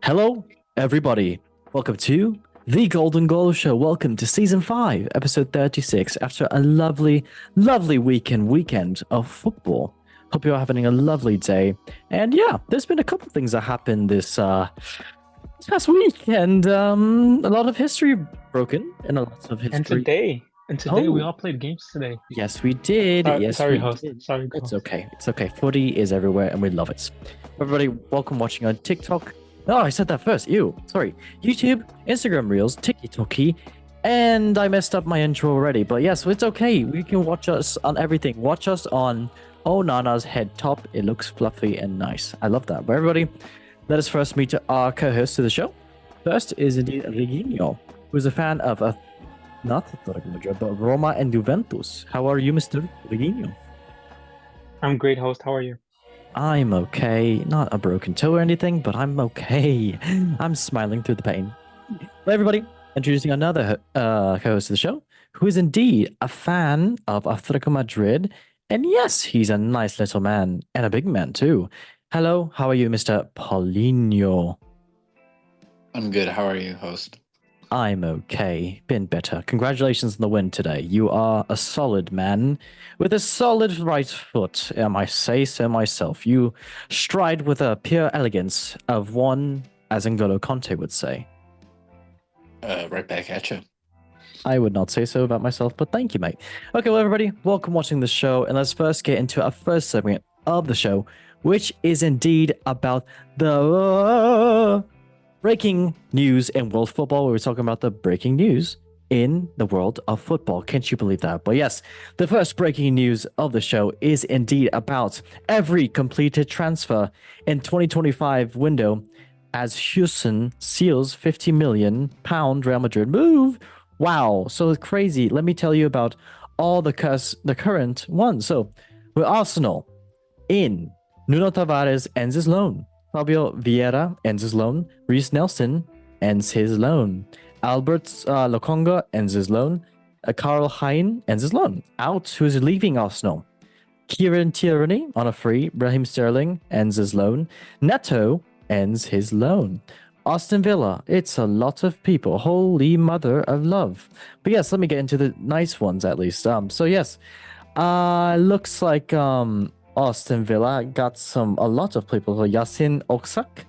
Hello, everybody. Welcome to the Golden Goal Show. Welcome to Season 5, Episode 36, after a lovely weekend of football. Hope you're having a lovely day. And yeah, there's been a couple things that happened this past week, and a lot of history broken, and a lot of And history. today, we Oh, all played games today. yes, we did. Yes, Sorry, we host. did. Sorry, It's host. okay. It's okay. Footy is everywhere, and we love it. Everybody, welcome watching on TikTok. Oh, I said that first. Ew. Sorry. YouTube, Instagram Reels, TikTok, and I messed up my intro already. But yes, it's okay. We can watch us on everything. Watch us on Nana's head top. It looks fluffy and nice. I love that. But everybody, let us first meet our co-host to the show. First is indeed Reginho, who is a fan of not Atletico Madrid, but Roma and Juventus. How are you, Mr. Reginho? I'm great, host. How are you? I'm okay. Not a broken toe or anything, but I'm okay. I'm smiling through the pain. Well, everybody, introducing another co-host of the show, who is indeed a fan of Atletico Madrid. And yes, he's a nice little man, and a big man too. Hello, how are you, Mr. Paulinho? I'm good. How are you, host? I'm okay. Been better. Congratulations on the win today. You are a solid man with a solid right foot. I might say so myself. You stride with a pure elegance of one, as N'Golo Conte would say. Right back at you. I would not say so about myself, but thank you, mate. Okay, well, everybody, welcome watching the show, and let's first get into our first segment of the show, which is indeed about the breaking news in world football. Where we're talking about the breaking news in the world of football. Can't you believe that? But yes, the first breaking news of the show is indeed about every completed transfer in 2025 window as Houston seals £50 million Real Madrid move. Wow, so crazy. Let me tell you about all the current ones. So with Arsenal in Nuno Tavares ends his loan. Fabio Vieira ends his loan. Reece Nelson ends his loan. Albert Lokonga ends his loan. Carl Hein ends his loan. Out, who's leaving Arsenal. Kieran Tierney on a free. Raheem Sterling ends his loan. Neto ends his loan. Aston Villa, it's a lot of people. Holy mother of love. But yes, let me get into the nice ones at least. So yes, looks like Aston Villa got a lot of people. So Yasin Oksak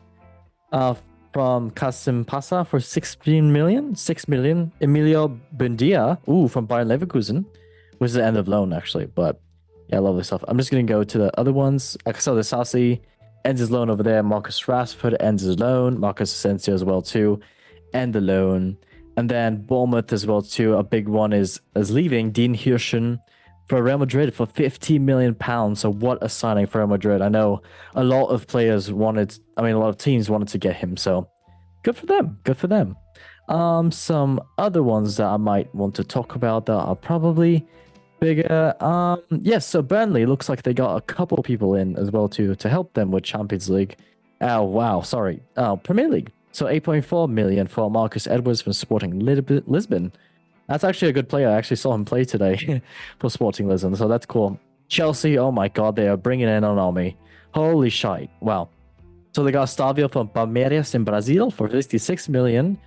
from Kasim Pasa for 16 million. 6 million. Emilio Buendia, from Bayern Leverkusen, which is the end of loan actually. But yeah, I love this stuff. I'm just gonna go to the other ones. Axel de Sassi ends his loan over there. Marcus Rashford ends his loan. Marcus Asensio as well too, end the loan. And then Bournemouth as well too. A big one is leaving. Dean Hirschen for Real Madrid for £50 million. So what a signing for Real Madrid. I know a lot of teams wanted to get him. So good for them. Good for them. Some other ones that I might want to talk about that are probably bigger. Yes, so Burnley looks like they got a couple people in as well to help them with Champions League. Oh, wow. Sorry. Premier League. So 8.4 million for Marcus Edwards from Sporting Lisbon. That's actually a good player. I actually saw him play today for Sporting Lisbon, so that's cool. Chelsea, oh my god, they are bringing in an army. Holy shite. Wow. So they got Stavio from Palmeiras in Brazil for 56 million.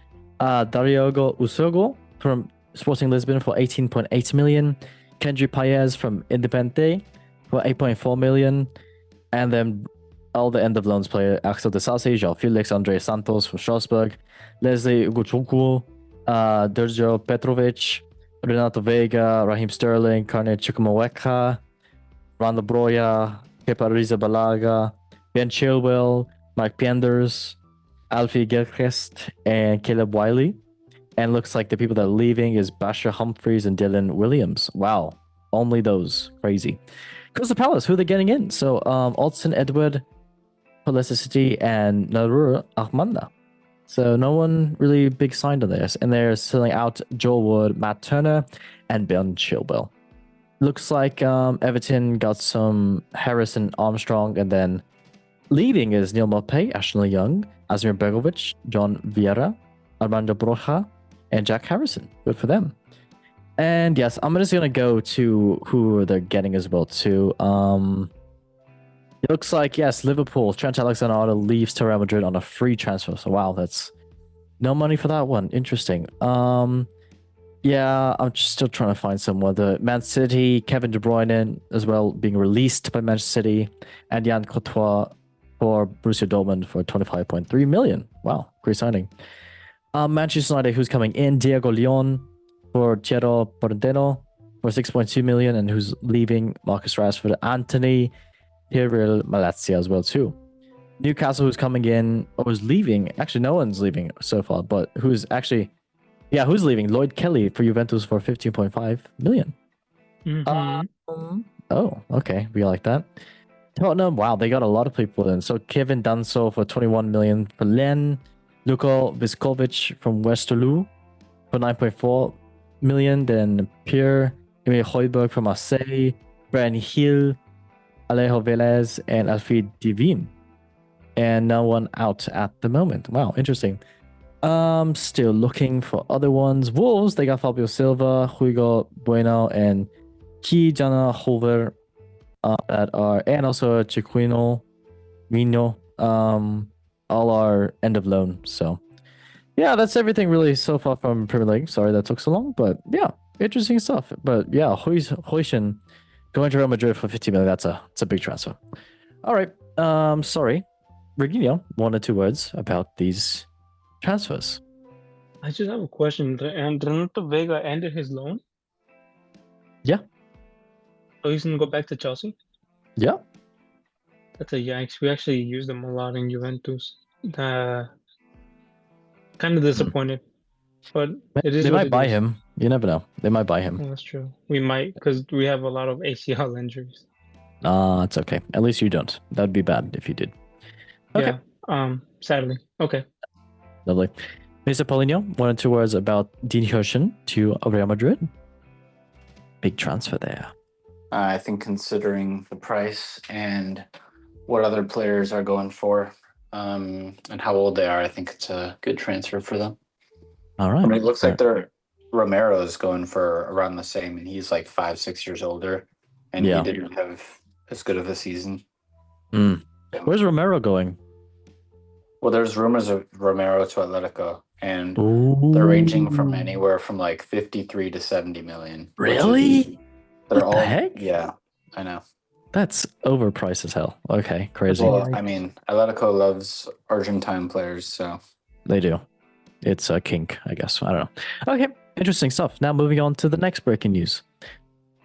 Dariogo Usogo from Sporting Lisbon for 18.8 million. Kendry Paez from Independente for 8.4 million. And then all the end of loans player, Axel de Sassi, João Felix, Andre Santos from Strasbourg, Leslie Ugochukwu, Sergio Petrovic, Renato Vega, Raheem Sterling, Karne Chukwuemeka, Randa Broya, Kepa Arrizabalaga, Ben Chilwell, Mike Penders, Alfie Gilchrist, and Caleb Wiley. And looks like the people that are leaving is Basher Humphreys and Dylan Williams. Wow, only those. Crazy. Crystal Palace, who are they getting in? So Alton Edward, Felicity, and Narur Ahmanda. So no one really big signed on this. And they're selling out Joel Wood, Matt Turner, and Ben Chilwell. Looks like Everton got some Harrison Armstrong, and then leaving is Neil Maupay, Ashley Young, Asmir Begovic, John Vieira, Armando Broja, and Jack Harrison. Good for them. And yes, I'm just gonna go to who they're getting as well too. It looks like, yes, Liverpool, Trent Alexander-Arnold leaves to Real Madrid on a free transfer. So, wow, that's no money for that one. Interesting. Yeah, I'm just still trying to find some other. Man City, Kevin De Bruyne as well being released by Manchester City, and Jan Courtois for Borussia Dortmund for 25.3 million. Wow, great signing. Manchester United, who's coming in, Diego Leon for Piero Porteno for 6.2 million, and who's leaving, Marcus Rashford, Anthony, Hiril Malatsia as well too. Newcastle, who's coming in or is leaving. Actually, no one's leaving so far, but who's actually, yeah, who's leaving? Lloyd Kelly for Juventus for 15.5 million. Oh, okay, we like that. Tottenham, wow, they got a lot of people in. So Kevin Danso for 21 million for Len, Luko Viskovic from Westerlo for 9.4 million. Then Pierre Emile Højbjerg from Marseille, Brian Hill, Alejo Velez, and Alfie Divine. And no one out at the moment. Wow, interesting. Still looking for other ones. Wolves, they got Fabio Silva, Hugo Bueno, and Kijana Hover that are, and also Chiquino, Mino, all are end of loan. So yeah, that's everything really so far from Premier League. Sorry that took so long, but yeah, interesting stuff. But yeah, Huijsen going to Real Madrid for 50 million. It's a big transfer. All right. Sorry, Virginio, 1 or 2 words about these transfers. I just have a question. And Renato Vega ended his loan? Yeah. So he's gonna go back to Chelsea? Yeah. That's a yikes. We actually used him a lot in Juventus. Kind of disappointed, but it is They what might it buy is. him. You never know. They might buy him. Yeah, that's true. We might, because we have a lot of ACL injuries. It's okay. At least you don't. That'd be bad if you did. Okay. Yeah. Sadly. Okay. Lovely. Mr. Paulinho, 1 or 2 words about Dean Hirschen to Real Madrid. Big transfer there. I think considering the price and what other players are going for, and how old they are, I think it's a good transfer for them. All right. I mean, it looks like Romero's going for around the same, and he's like 5-6 years older, and he didn't have as good of a season. Where's Romero going? Well, there's rumors of Romero to Atletico, and Ooh. they're ranging from anywhere from like 53 to 70 million. Really? They're What the heck? Yeah, I know. That's overpriced as hell. Okay, crazy. Well, I mean, Atletico loves Argentine players, so They do. It's a kink, I guess. I don't know. Okay, interesting stuff. Now moving on to the next breaking news.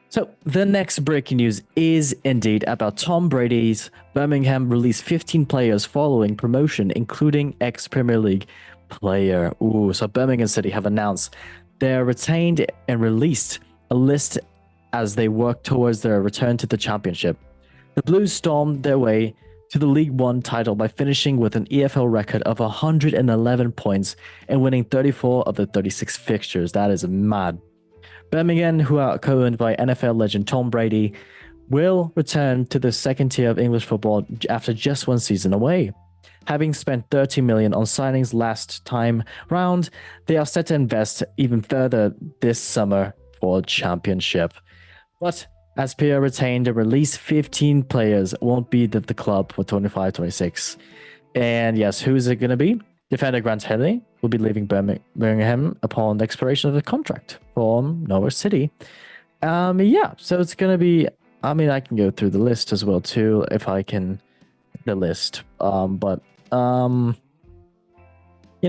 So the next breaking news is indeed about Tom Brady's Birmingham released 15 players following promotion, including ex-Premier League player. Ooh, so Birmingham City have announced they're retained and released a list as they work towards their return to the championship. The Blues stormed their way to the League One title by finishing with an EFL record of 111 points and winning 34 of the 36 fixtures. That is mad. Birmingham, who are co-owned by NFL legend Tom Brady, will return to the second tier of English football after just 1 season away. Having spent 30 million on signings last time round, they are set to invest even further this summer for championship. But as Pierre retained and released 15 players, won't be the club for 25-26. And yes, who is it going to be? Defender Grant Haley will be leaving Birmingham upon the expiration of the contract from Norwich City. Yeah, so it's going to be, I mean, I can go through the list as well too, if I can, the list. But you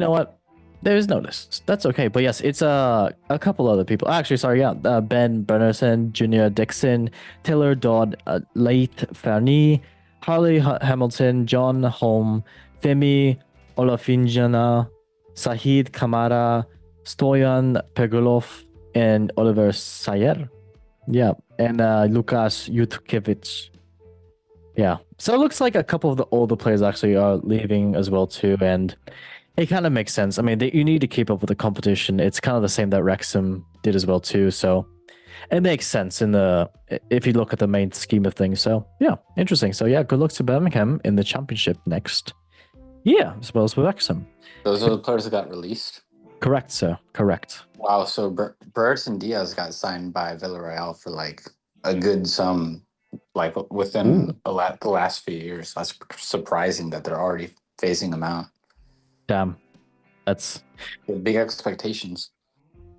know what? There's no list. That's okay. But yes, it's a couple other people. Actually, sorry, yeah. Ben Bernerson, Junior Dixon, Taylor Dodd, Leith Fernie, Harley Hamilton, John Holm, Femi Olafinjana, Sahid Kamara, Stoyan Pegulov, and Oliver Sayer. Yeah, and Lukas Jutkevich. Yeah, so it looks like a couple of the older players actually are leaving as well too, and it kind of makes sense. I mean, you need to keep up with the competition. It's kind of the same that Wrexham did as well too, so it makes sense if you look at the main scheme of things. So yeah, interesting. So yeah, good luck to Birmingham in the championship next year, as well as with Wrexham. Those are the players that got released? Correct, sir. Correct. Wow, so Burton Diaz got signed by Villarreal for like a good sum like within the last few years. That's surprising that they're already phasing them out. Damn. That's With big expectations.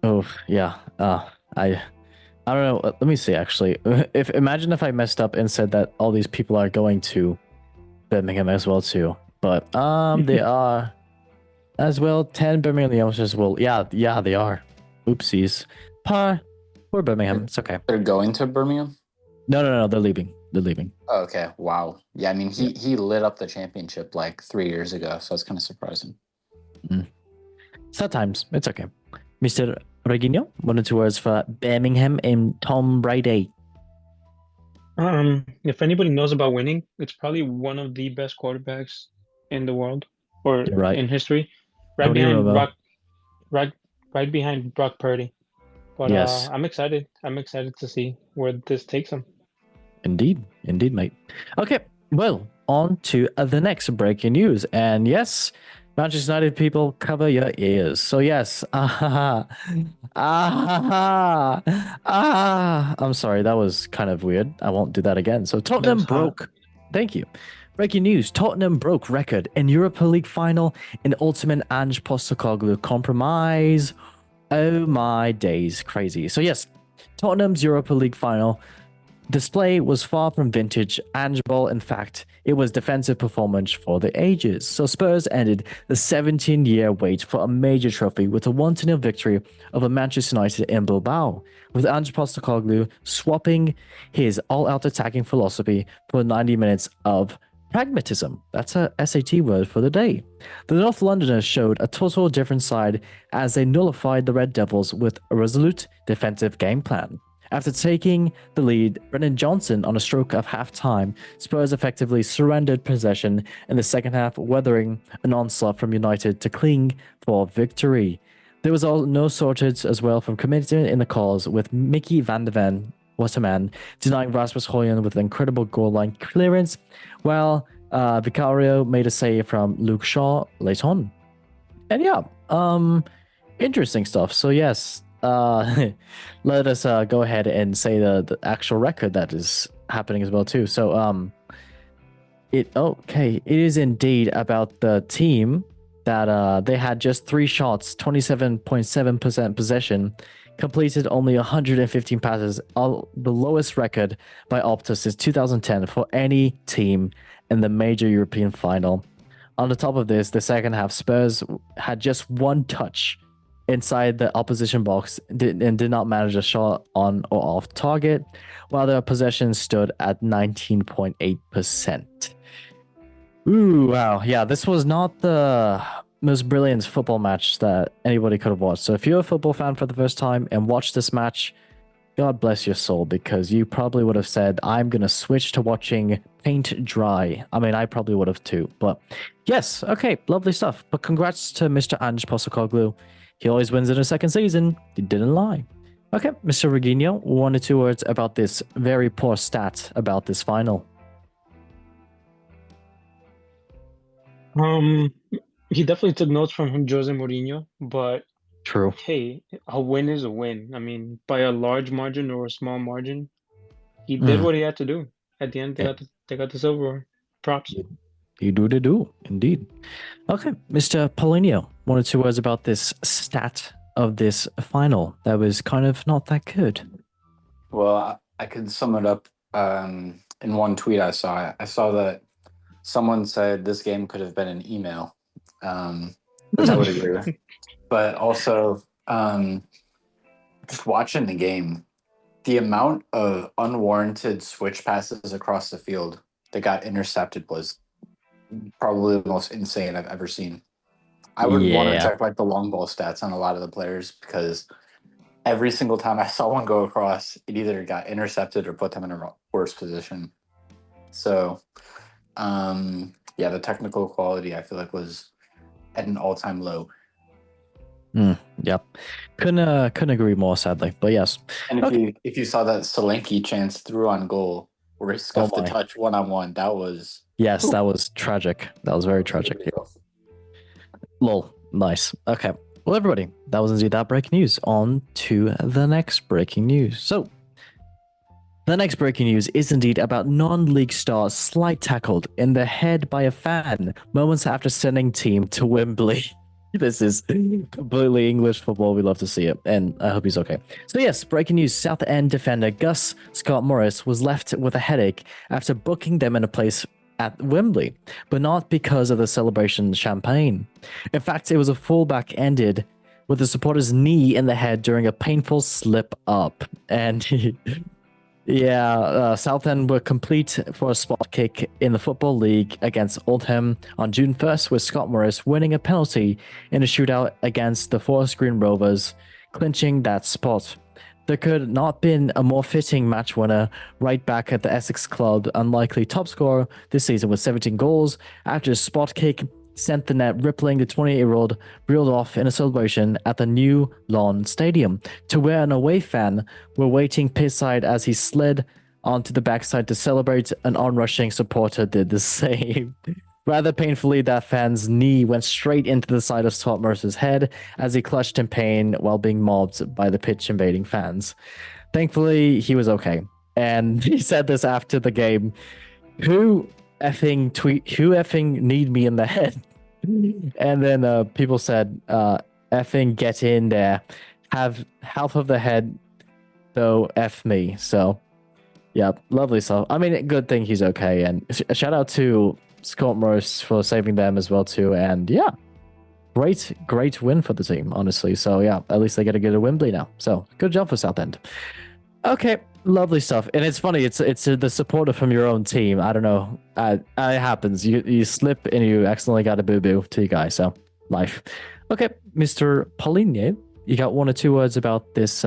oh yeah. I don't know. Let me see actually. If imagine if I messed up and said that all these people are going to Birmingham as well too. But they are as well. 10 Birmingham youngsters will yeah, they are. Oopsies. Poor Birmingham. It's okay. They're going to Birmingham? No, they're leaving. They're leaving. Oh, okay. Wow. Yeah, I mean he lit up the championship like 3 years ago, so it's kind of surprising. Sad times. It's okay. Mr. Reginho, 1 or 2 words for Birmingham and Tom Brady. If anybody knows about winning, it's probably one of the best quarterbacks in the world or You're right. in history, right Tony behind Romo. right behind Brock Purdy. But Yes. I'm excited. I'm excited to see where this takes him. Indeed, mate. Okay, well, on to the next breaking news. And yes, Manchester United people, cover your ears. So yes, I'm sorry, that was kind of weird. I won't do that again. So Tottenham That was hot. broke. Thank you. Breaking news: Tottenham broke record in Europa League final in ultimate Ange Postecoglou compromise. Oh my days, crazy. So yes, Tottenham's Europa League final display was far from vintage Ange ball. In fact, it was defensive performance for the ages. So Spurs ended the 17-year wait for a major trophy with a 1-0 victory over Manchester United in Bilbao, with Ange Postecoglou swapping his all-out attacking philosophy for 90 minutes of pragmatism. That's a SAT word for the day. The North Londoners showed a total different side as they nullified the Red Devils with a resolute defensive game plan. After taking the lead, Brennan Johnson on a stroke of half-time, Spurs effectively surrendered possession in the second half, weathering an onslaught from United to cling for victory. There was no shortage as well from commitment in the cause, with Mickey van de Ven, what a man, denying Rasmus Højlund with an incredible goal line clearance, while Vicario made a save from Luke Shaw late on. And yeah, interesting stuff. So yes, let us go ahead and say the actual record that is happening as well too. So it is indeed about the team that they had just 3 shots, 27.7% possession, completed only 115 passes, the lowest record by Opta since 2010 for any team in the major European final. On the top of this, the second half, Spurs had just 1 touch inside the opposition box and did not manage a shot on or off target, while their possession stood at 19.8%. Ooh, wow. Yeah, this was not the most brilliant football match that anybody could have watched. So if you're a football fan for the first time and watched this match, God bless your soul, because you probably would have said, I'm going to switch to watching paint dry. I mean, I probably would have too. But yes, okay, lovely stuff. But congrats to Mr. Ange Postecoglou. He always wins in his second season. He didn't lie. Okay, Mr. Reginho, 1 or 2 words about this very poor stat about this final. He definitely took notes from Jose Mourinho, but True. hey, a win is a win. I mean, by a large margin or a small margin, he did what he had to do. At the end, they got the silverware. Props. You do, indeed. Okay, Mr. Paulinho, 1 or 2 words about this stat of this final that was kind of not that good. Well, I could sum it up in one tweet I saw. I saw that someone said this game could have been an email, which I would agree with. But also, just watching the game, the amount of unwarranted switch passes across the field that got intercepted was probably the most insane I've ever seen. I would want to check like the long ball stats on a lot of the players, because every single time I saw one go across, it either got intercepted or put them in a worse position. So, yeah, the technical quality I feel like was at an all-time low. Yep, couldn't agree more, sadly. But yes, and if you saw that Solanke chance through on goal where he scuffed the touch 1-on-1, that was that was tragic. That was very tragic. Lol, nice. Okay, well, everybody, that was indeed that breaking news. On to the next breaking news. So The next breaking news is indeed about non-league star slight tackled in the head by a fan moments after sending team to Wembley. This is completely English football. We love to see it, and I hope he's okay. So yes, breaking news: South End defender Gus Scott Morris was left with a headache after booking them in a place at Wembley, but not because of the celebration champagne. In fact, it was a fullback ended with the supporter's knee in the head during a painful slip up, and yeah, Southend were complete for a spot kick in the Football League against Oldham on June 1st, with Scott Morris winning a penalty in a shootout against the Forest Green Rovers, clinching that spot. There could not been a more fitting match winner right back at the Essex club, unlikely top scorer this season with 17 goals after a spot kick sent the net rippling. The 28-year-old reeled off in a celebration at the new Lawn Stadium, to where an away fan were waiting pitchside as he slid onto the backside to celebrate. An onrushing supporter did the same. Rather painfully, that fan's knee went straight into the side of Scott Mercer's head as he clutched in pain while being mobbed by the pitch invading fans. Thankfully, he was okay. And he said this after the game. Who effing need me in the head? And then people said, effing get in there. Have half of the head, though, F me. So, yeah, lovely stuff. I mean, good thing he's okay. And a shout out to Scott Morris for saving them as well, too. And yeah, great win for the team, honestly. So, yeah, at least they get to go to Wembley now. So, good job for Southend. Okay, lovely stuff. And it's funny, it's the supporter from your own team. I don't know. It happens. You slip and you accidentally got a boo-boo to you guys. So, life. Okay, Mr. Pauline, you got one or two words about this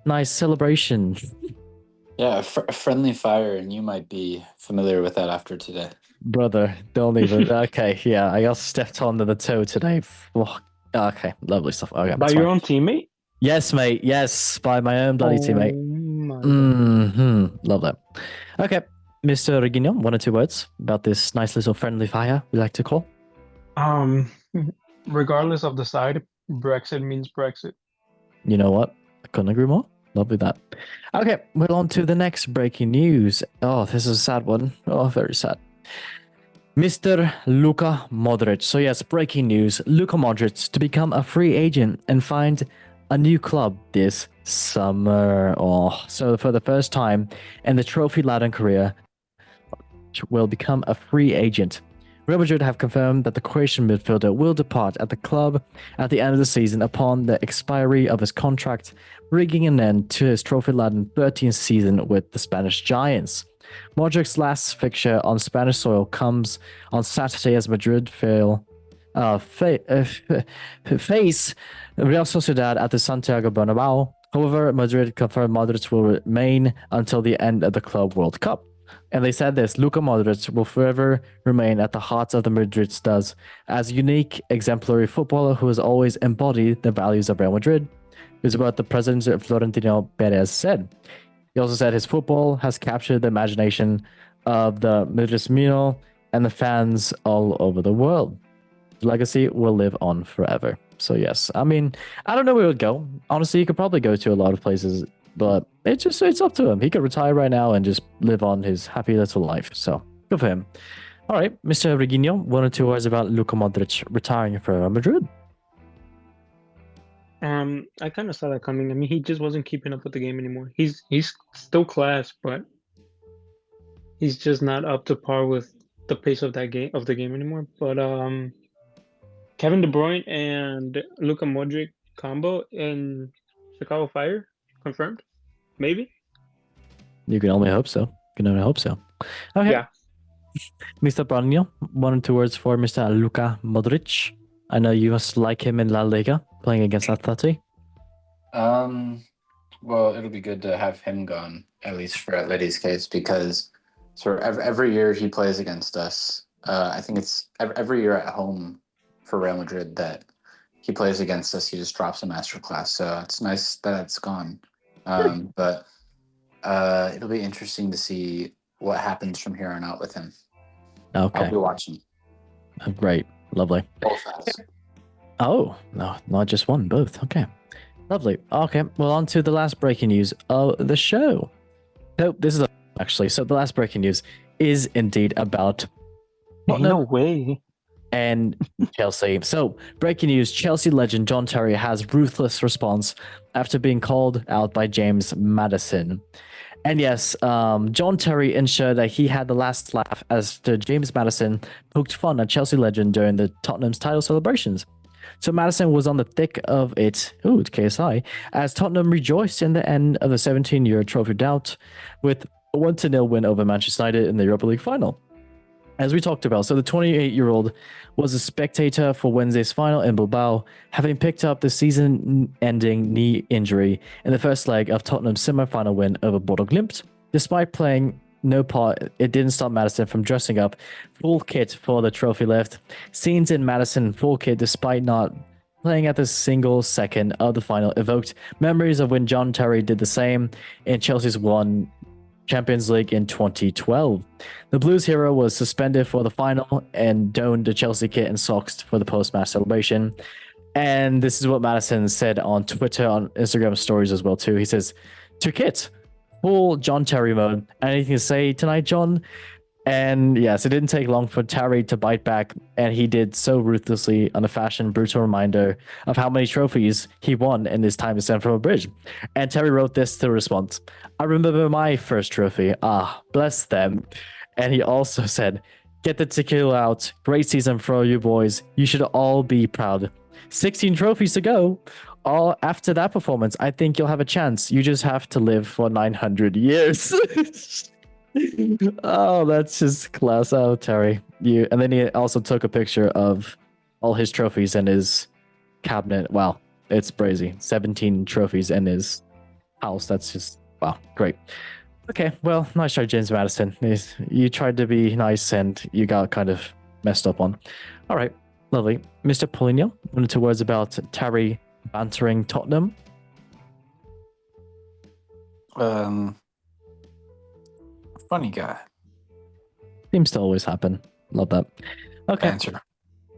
nice celebration? Yeah, a friendly fire, and you might be familiar with that after today. Brother, don't even. Okay, yeah, I got stepped on the toe today. Okay, lovely stuff. Okay, By your own teammate? Yes, mate. Yes, by my own bloody teammate. My God. Love that. Okay, Mr. Regino, one or two words about this nice little friendly fire we like to call. Regardless of the side, Brexit means Brexit. You know what? I couldn't agree more. Lovely that. Okay, we're on to the next breaking news. Oh, this is a sad one. Oh, very sad. Mr. Luka Modric. So yes, breaking news. Luka Modric to become a free agent and find a new club this summer. Oh, so for the first time in the trophy-laden career, will become a free agent. Real Madrid have confirmed that the Croatian midfielder will depart at the club at the end of the season upon the expiry of his contract, bringing an end to his trophy-laden 13th season with the Spanish Giants. Modric's last fixture on Spanish soil comes on Saturday as Madrid face Real Sociedad at the Santiago Bernabeu. However, Madrid confirmed Modric will remain until the end of the Club World Cup. And they said this: Luka Modric will forever remain at the heart of the Madrid stars as a unique, exemplary footballer who has always embodied the values of Real Madrid, is what the president Florentino Perez said. He also said his football has captured the imagination of the Madridismo and the fans all over the world. His legacy will live on forever. So yes, I mean, I don't know where he would go. Honestly, he could probably go to a lot of places, but it's up to him. He could retire right now and just live on his happy little life. So good for him. All right, Mr. Regino, one or two words about Luka Modric retiring for Real Madrid. I kind of saw that coming. I mean, he just wasn't keeping up with the game anymore. He's still class, but he's just not up to par with the pace of the game anymore. But Kevin De Bruyne and Luka Modric combo in Chicago Fire confirmed. Maybe. You can only hope so. You can only hope so. Okay. Yeah. Mr. Branio, one or two words for Mr. Luka Modric. I know you must like him in La Liga, playing against Atleti. Well, it'll be good to have him gone, at least for Atleti's case, because sort of every year he plays against us. I think it's every year at home for Real Madrid that he plays against us. He just drops a masterclass. So it's nice that it's gone. But it'll be interesting to see what happens from here on out with him. Okay. I'll be watching. Oh, great. Lovely. Both sides. Oh, no, not just one, both. Okay. Lovely. Okay, well, on to the last breaking news of the show. So this is actually, so the last breaking news is indeed about Ain't no way. and Chelsea. So, breaking news, Chelsea legend John Terry has ruthless response after being called out by James Maddison. And yes, John Terry ensured that he had the last laugh as James Maddison poked fun at Chelsea legend during the Tottenham's title celebrations. So Maddison was on the thick of it, it's KSI, as Tottenham rejoiced in the end of the 17-year trophy bout with a 1-0 win over Manchester United in the Europa League final. As we talked about, so the 28-year-old was a spectator for Wednesday's final in Bilbao, having picked up the season-ending knee injury in the first leg of Tottenham's semi-final win over Bodo Glimt. Despite playing no part, it didn't stop Maddison from dressing up full kit for the trophy lift. Scenes in Maddison full kit, despite not playing at the single second of the final, evoked memories of when John Terry did the same in Chelsea's one Champions League in 2012. The Blues hero was suspended for the final and donned the Chelsea kit and socks for the post-match celebration. And this is what Maddison said on Twitter, on Instagram stories as well too. He says, "To kit, full John Terry mode. Anything to say tonight, John?" And yes, it didn't take long for Terry to bite back, and he did so ruthlessly on a fashion brutal reminder of how many trophies he won in his time at Stamford Bridge. And Terry wrote this to response: "I remember my first trophy. Ah, bless them." And he also said, "Get the tequila out. Great season for you boys. You should all be proud. 16 trophies to go. All after that performance, I think you'll have a chance. You just have to live for 900 years." Oh, that's just class out, Terry. And then he also took a picture of all his trophies in his cabinet. Wow, it's crazy. 17 trophies in his house. That's just, wow, great. Okay, well, nice try, James Maddison. You tried to be nice and you got kind of messed up on. All right, lovely. Mr. Poligno, 1 or 2 words about Terry bantering Tottenham? Funny guy. Seems to always happen. Love that. Okay. Answer.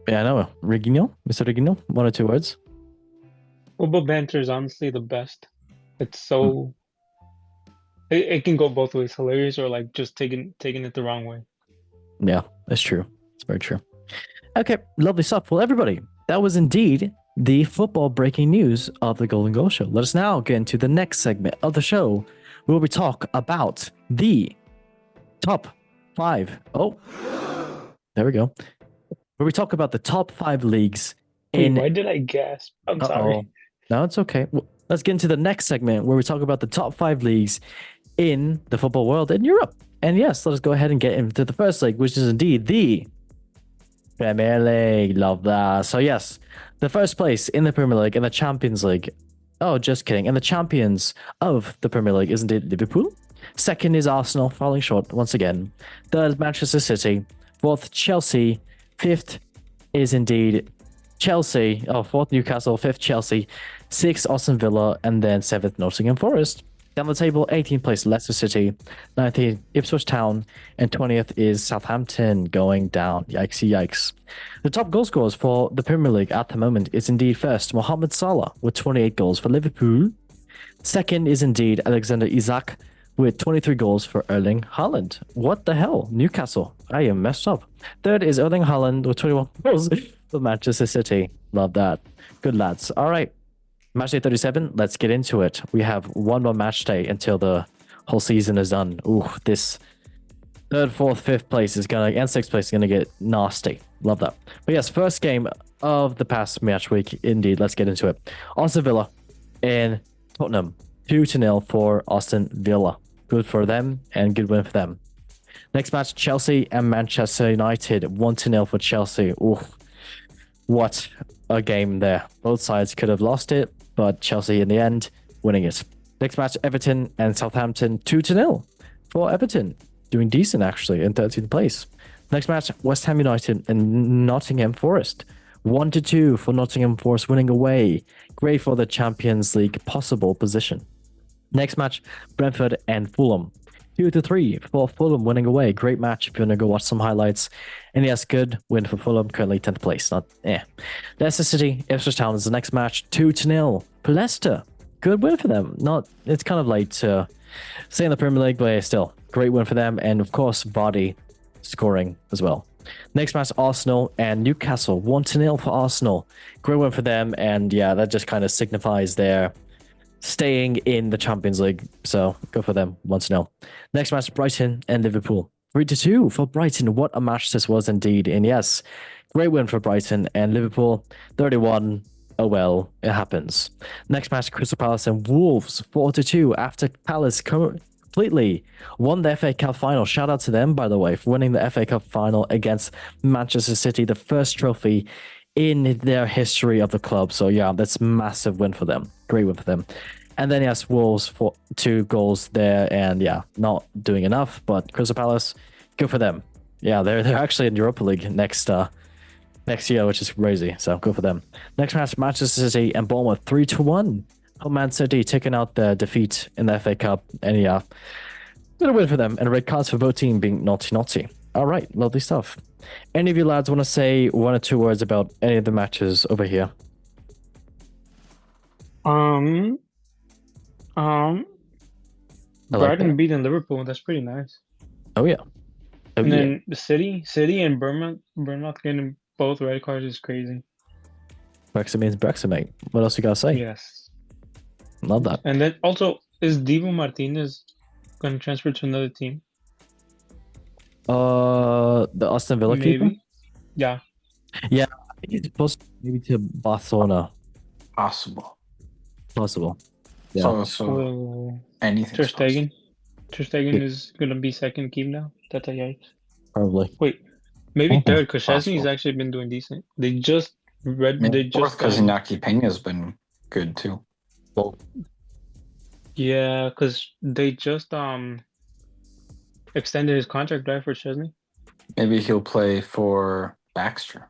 Yeah, I know. Rigino? Mr. Rigino? 1 or 2 words? Football banter is honestly the best. It's so it can go both ways, hilarious or like just taking it the wrong way. Yeah, that's true. It's very true. Okay, lovely stuff. Well, everybody, that was indeed the football breaking news of the Golden Goal Show. Let us now get into the next segment of the show where we talk about the top 5. Oh, there we go. Where we talk about the top 5 leagues in. Why did I gasp? I'm sorry. No, it's okay. Well, let's get into the next segment where we talk about the top 5 leagues in the football world in Europe. And yes, let us go ahead and get into the first league, which is indeed the Premier League. Love that. So yes, the first place in the Premier League and the Champions League. Oh, just kidding. And the champions of the Premier League is indeed Liverpool. Second is Arsenal, falling short once again. Third, Manchester City. Fourth, Chelsea. Fifth is indeed Chelsea. Oh, fourth, Newcastle. Fifth, Chelsea. Sixth, Aston Villa. And then seventh, Nottingham Forest. Down the table, 18th place, Leicester City. 19th, Ipswich Town. And 20th is Southampton going down. Yikesy yikes. The top goal scorers for the Premier League at the moment is indeed first, Mohamed Salah with 28 goals for Liverpool. Second is indeed Alexander Isak with 23 goals for Erling Haaland. What the hell? Newcastle. I am messed up. Third is Erling Haaland with 21 goals for Manchester City. Love that. Good lads. All right. Match day 37. Let's get into it. We have one more match day until the whole season is done. Ooh, this third, fourth, fifth place is gonna, and sixth place is gonna get nasty. Love that. But yes, first game of the past match week. Indeed, let's get into it. Aston Villa and Tottenham. 2-0 for Aston Villa. Good for them and good win for them. Next match, Chelsea and Manchester United. 1-0 for Chelsea. Ooh, what a game there. Both sides could have lost it, but Chelsea in the end winning it. Next match, Everton and Southampton. 2-0 for Everton. Doing decent actually in 13th place. Next match, West Ham United and Nottingham Forest. 1-2 for Nottingham Forest winning away. Great for the Champions League possible position. Next match, Brentford and Fulham. 2-3 for Fulham winning away. Great match if you want to go watch some highlights. And yes, good win for Fulham, currently 10th place. Not Leicester City, Ipswich Town is the next match. 2-0 for Leicester. good win for them. Not, it's kind of late to stay in the Premier League, but still, great win for them. And of course, Vardy scoring as well. Next match, Arsenal and Newcastle, 1-0 for Arsenal. Great win for them, and yeah, that just kind of signifies their staying in the Champions League. So go for them, 1-0. Next match, Brighton and Liverpool, 3-2 for Brighton. What a match this was indeed. And yes, great win for Brighton, and Liverpool, 31. Oh well, it happens. Next match, Crystal Palace and Wolves, 4-2 after Palace completely won the FA Cup final. Shout out to them, by the way, for winning the FA Cup final against Manchester City, the first trophy in their history of the club. So yeah, that's a massive win for them. Great win for them. And then yes, Wolves for 2 goals there, and yeah, not doing enough. But Crystal Palace, good for them. Yeah, they're actually in Europa League next year, which is crazy. So good for them. Next match, Manchester City and Bournemouth, 3-1. Man City taking out the defeat in the FA Cup, and yeah, good win for them. And red cards for both teams being naughty. All right, lovely stuff. Any of you lads want to say 1 or 2 words about any of the matches over here? Brighton beating Liverpool. That's pretty nice. Oh yeah. Oh, And yeah. then the City and Bournemouth getting both red cards is crazy. Brexit means Brexit, mate. What else you gotta say? Yes. Love that. And then also, is Divo Martinez going to transfer to another team? The Aston Villa keeper? Maybe. Yeah. I think he's supposed maybe to Barcelona. Possible. Possible. Yeah. So Well, anything. Ter Stegen. Ter Stegen is going to be second keep now. That's a yikes. Probably. Wait, maybe Mhm. third, because Chesney's Possible. actually been doing decent. They just read. They Maybe fourth just because got- Inaki Peña's been good too. Well, Yeah, because they just extended his contract, right, for Chesney. Maybe he'll play for Baxter.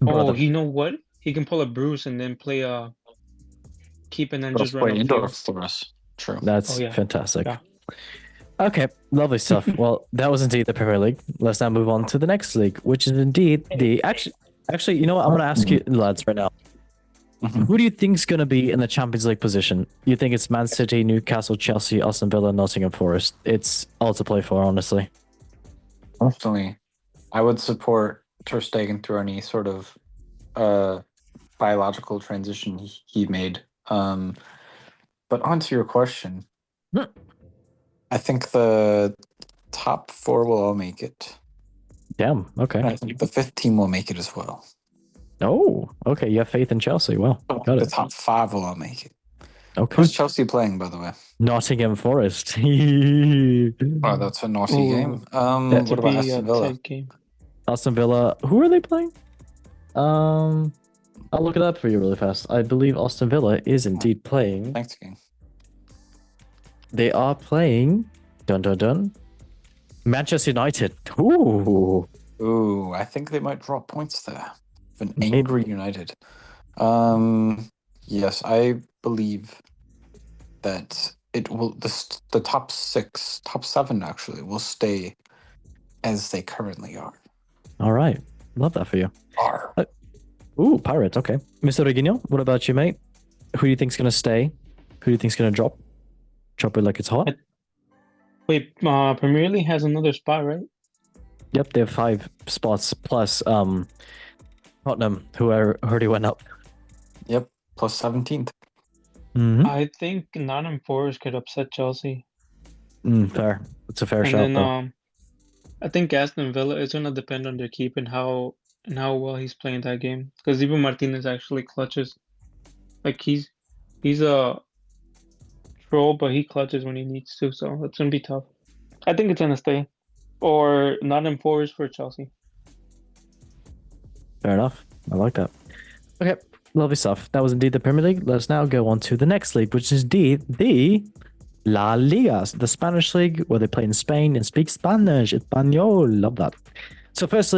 Oh, you know what? He can pull a Bruce and then play keep and then He'll just run play indoor upfield. for us. True. That's Oh, yeah. fantastic. Yeah. Okay, lovely stuff. Well, that was indeed the Premier League. Let's now move on to the next league, which is indeed the actually. You know what? I'm going to ask you, lads, right now. Mhm. Who do you think's going to be in the Champions League position? You think it's Man City, Newcastle, Chelsea, Aston Villa, Nottingham Forest? It's all to play for, honestly. Personally, I would support Ter Stegen through any sort of biological transition he made. But onto your question, Hmm. I think the top 4 will all make it. Damn. Okay. I think the 5th team will make it as well. Oh, okay. You have faith in Chelsea. Well, got The it. top 5 will all make it. Okay. Who's Chelsea playing, by the way? Nottingham Forest. Oh, that's a naughty Ooh. game. To What about be a Aston Villa? tight game. Aston Villa. Who are they playing? I'll look it up for you really fast. I believe Aston Villa is indeed playing. Thanks, King. They are playing. Dun dun dun. Manchester United. Ooh. Ooh, I think they might drop points there. An Maybe. angry United. Yes, I believe that it will. The top 6, top 7 actually will stay as they currently are. All right. Love that for you. Are. Ooh, Pirates. Okay. Mr. Reguinho, what about you, mate? Who do you think's going to stay? Who do you think's going to drop? Drop it like it's hot? Wait, Premier League has another spot, right? Yep, they have 5 spots plus Tottenham, who already went up. Yep, plus 17th. Mm-hmm. I think Nottingham Forest could upset Chelsea. Fair. It's a fair And shot, then though. I think Aston Villa is gonna depend on their keep and how well he's playing that game. Because even Martinez actually clutches. Like he's a troll, but he clutches when he needs to, so it's gonna be tough. I think it's gonna stay. Or Nottingham Forest for Chelsea. Fair enough. I like that. Okay, lovely stuff. That was indeed the Premier League. Let's now go on to the next league, which is indeed the La Liga, the Spanish league, where they play in Spain and speak Spanish. Español. Love that. So first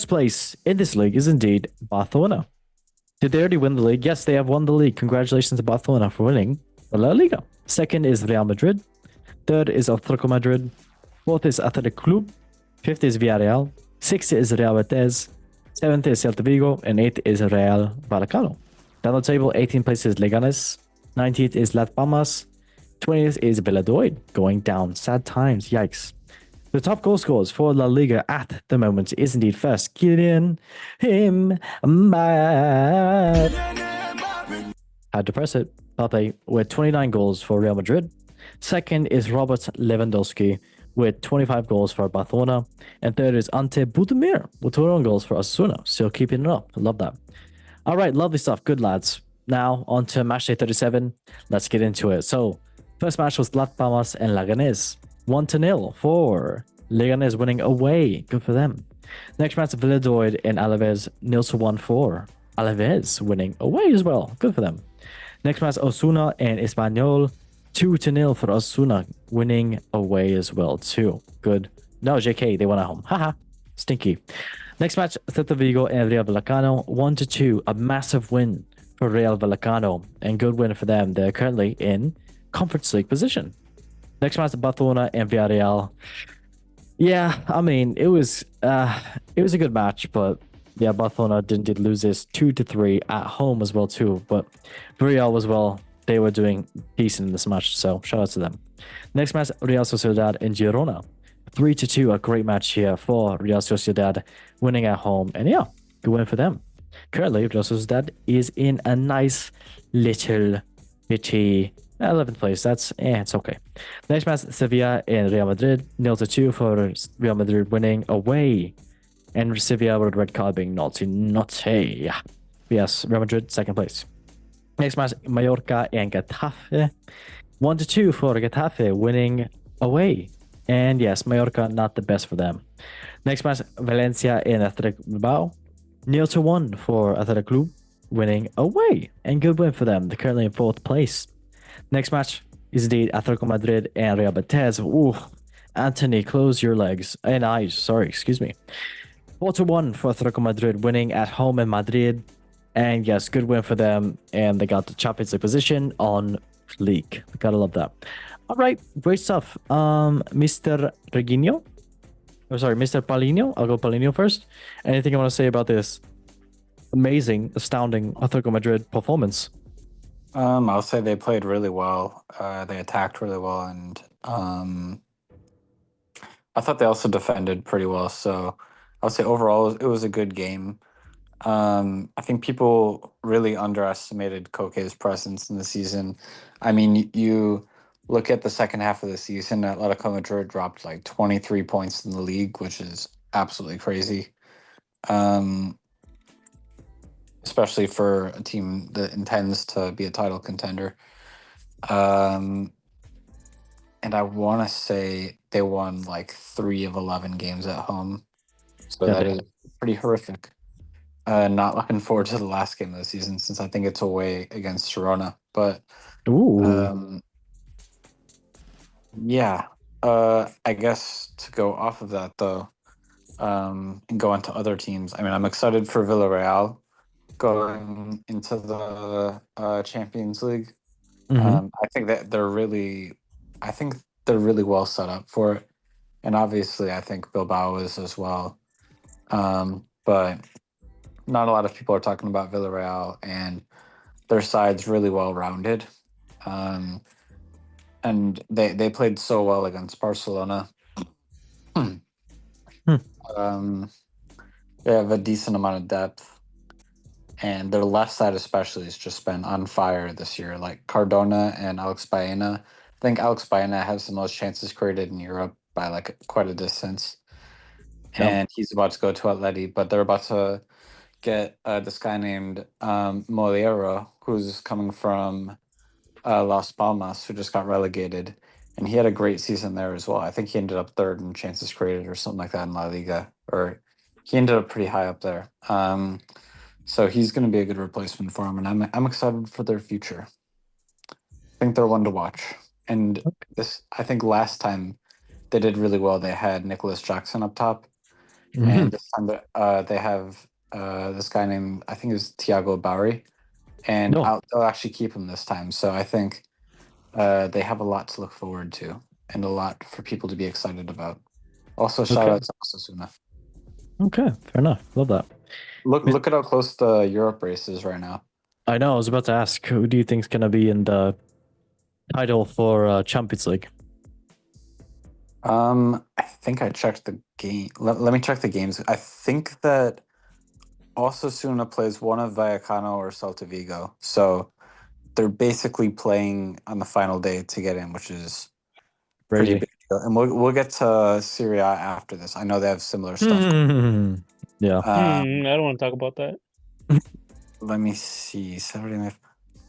place in this league is indeed Barcelona. Did they already win the league? Yes, they have won the league. Congratulations to Barcelona for winning the La Liga. Second is Real Madrid. Third is Atletico Madrid. Fourth is Athletic Club. Fifth is Villarreal. Sixth is Real Betis. Seventh is Celta Vigo. And eighth is Real Vallecano. Down the table, 18th place is Leganes. 19th is Las Palmas. 20th is Valladolid going down. Sad times. Yikes. The top goal scorers for La Liga at the moment is indeed first Kylian Mbappe. Had to press it. Mbappe with 29 goals for Real Madrid. Second is Robert Lewandowski with 25 goals for Barcelona. And third is Ante Budimir with 21 goals for Osasuna. Still keeping it up. Love that. All right, lovely stuff. Good lads. Now on to match day 37. Let's get into it. So, first match was Las Palmas and Leganés. 1-0 for Leganés winning away. Good for them. Next match, Valladolid and Alaves 0-1 for Alaves winning away as well. Good for them. Next match, Osasuna and Espanyol 2-0 for Osasuna winning away as well too. Good. No, JK, they won at home. Haha, stinky. Next match, Celta Vigo and Real Vallecano 1-2. A massive win for Real Vallecano and good win for them. They're currently in Conference League position. Next match, Barcelona and Villarreal. Yeah, I mean, it was a good match, but yeah, Barcelona did lose this 2-3 at home as well too. But Villarreal as well, they were doing decent in this match, so shout out to them. Next match, Real Sociedad and Girona. 3-2, a great match here for Real Sociedad winning at home, and yeah, good win for them. Currently, Real Sociedad is in a nice little bitty 11th place. That's it's okay. Next match, Sevilla and Real Madrid 0-2 for Real Madrid winning away, and Sevilla with red card being naughty. Yeah. Yes, Real Madrid second place. Next match, Mallorca and Getafe 1-2 for Getafe winning away. And yes, Mallorca not the best for them. Next match, Valencia and Athletic Bilbao 0-1 for Athletic Club winning away. And good win for them. They're currently in 4th place. Next match is indeed Atletico Madrid and Real Betis. Ooh, Anthony, close your legs and eyes. Sorry, excuse me. 4-1 for Atletico Madrid winning at home in Madrid. And yes, good win for them. And they got the Champions League position on League. Gotta love that. All right, great stuff. Mr. Reguinho. Oh, sorry, Mr. Paulinho. I'll go Paulinho first. Anything you want to say about this amazing, astounding Atletico Madrid performance? I'll say they played really well. They attacked really well, and I thought they also defended pretty well. So I'll say overall it was a good game. I think people really underestimated Koke's presence in the season. I mean, you look at the second half of the season, Atletico Madrid dropped like 23 points in the league, which is absolutely crazy. Especially for a team that intends to be a title contender. And I want to say they won like 3 of 11 games at home. So that is pretty horrific. Not looking forward to the last game of the season since I think it's away against Girona. But yeah, I guess to go off of that though, and go on to other teams. I mean, I'm excited for Villarreal going into the Champions League. I think that they're really well set up for it, and obviously I think Bilbao is as well. But not a lot of people are talking about Villarreal, and their side's really well rounded. And they played so well against Barcelona. They have a decent amount of depth, and their left side especially has just been on fire this year. Like Cardona and Alex Baena. I think Alex Baena has the most chances created in Europe by like quite a distance. And he's about to go to Atleti, but they're about to get this guy named Moliero, who's coming from Las Palmas, who just got relegated. And he had a great season there as well. I think he ended up 3rd in chances created or something like that in La Liga, or he ended up pretty high up there. So he's going to be a good replacement for him, and I'm excited for their future. I think they're one to watch. And this, I think last time they did really well. They had Nicholas Jackson up top, and this time they have this guy named, I think it was Thiago Bouri, and they'll actually keep him this time. So I think they have a lot to look forward to and a lot for people to be excited about. Also, shout out to Osasuna. Okay, fair enough. Love that. Look at how close the Europe race is right now. I know. I was about to ask, who do you think's gonna be in the title for Champions League? I think I checked the game. Let me check the games. I think that Osasuna plays one of Vallecano or Celta Vigo. So they're basically playing on the final day to get in, which is pretty Crazy. big deal. And we'll get to Serie A after this. I know they have similar stuff. Yeah. Um, I don't want to talk about that. let me see. Saturday night.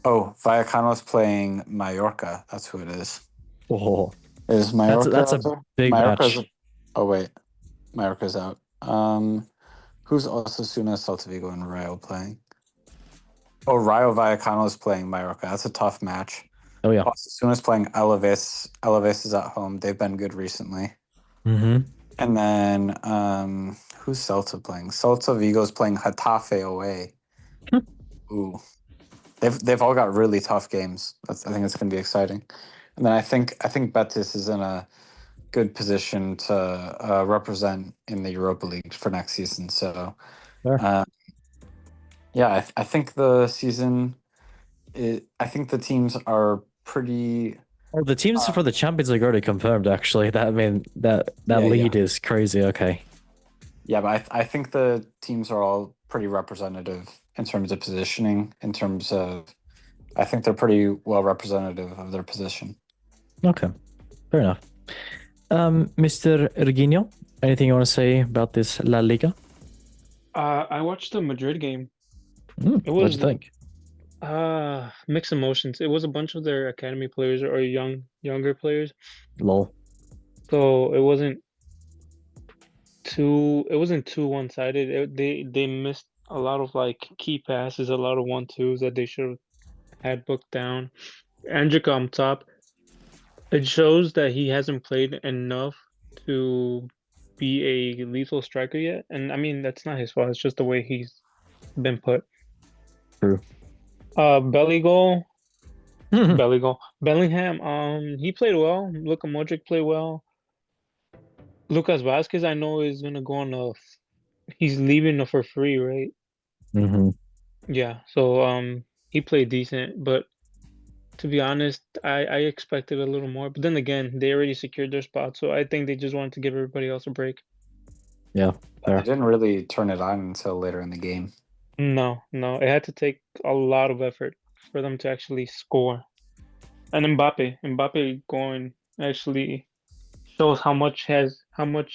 Oh, Vallecano's playing Mallorca. That's who it is. Oh, Is Mallorca that's a out there? big Mallorca's, match. oh wait, Mallorca's out. Who's Osasuna, Celta Vigo, and Rayo playing? Oh, Rayo Vallecano is playing Mallorca. That's a tough match. Oh yeah. Osasuna's playing Alaves. Alaves is at home. They've been good recently. Mm-hmm. And then who's Celta playing? Celta Vigo's playing Getafe away. Ooh, they've all got really tough games. I think it's gonna be exciting. And then I think Betis is in a good position to represent in the Europa League for next season. So, Fair. yeah, I think the season. I think the teams are pretty. Oh, the teams for the Champions League already confirmed. Actually, that Yeah, lead is crazy. Okay. Yeah, but I think the teams are all pretty representative in terms of positioning. In terms of, I think they're pretty well representative of their position. Okay. Fair enough. Mr. Erginio, anything you want to say about this La Liga? I watched the Madrid game. What'd you was- think? Mixed emotions. It was a bunch of their academy players or younger players. Lol. So it wasn't too one-sided. They missed a lot of like key passes, a lot of 1-2s that they should have had booked down. Andrick on top. It shows that he hasn't played enough to be a lethal striker yet. And I mean, that's not his fault. It's just the way he's been put. True. Belly goal. Belly goal. Bellingham, he played well. Luka Modric played well. Lucas Vasquez, I know, is gonna go on he's leaving for free, right? Mm-hmm. Yeah. So he played decent, but to be honest, I expected a little more. But then again, they already secured their spot, so I think they just wanted to give everybody else a break. Yeah. I Fair. didn't really turn it on until later in the game. No, it had to take a lot of effort for them to actually score. And Mbappe going actually shows how much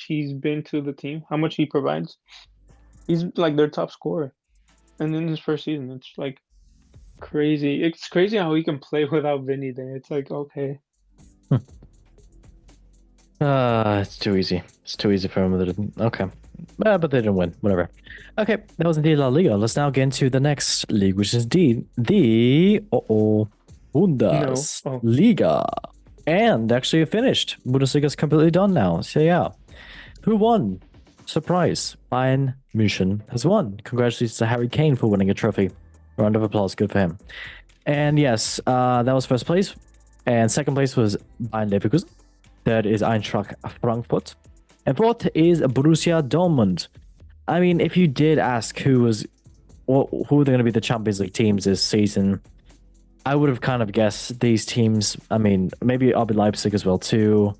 he's been to the team, how much he provides. He's like their top scorer. And in his first season, it's like crazy. It's crazy how he can play without Vinny there. It's like, okay. It's too easy. It's too easy for them. Okay. But they didn't win. Whatever. Okay, that was indeed La Liga. Let's now get into the next league, which is indeed the Bundesliga. And actually it finished. Bundesliga's completely done now. So yeah. Who won? Surprise. Bayern München has won. Congratulations to Harry Kane for winning a trophy. Round of applause. Good for him. And yes, that was first place. And second place was Bayern Leverkusen. Third is Eintracht Frankfurt. And fourth is Borussia Dortmund. I mean, if you did ask who are going to be the Champions League teams this season, I would have kind of guessed these teams. I mean, maybe RB Leipzig as well too.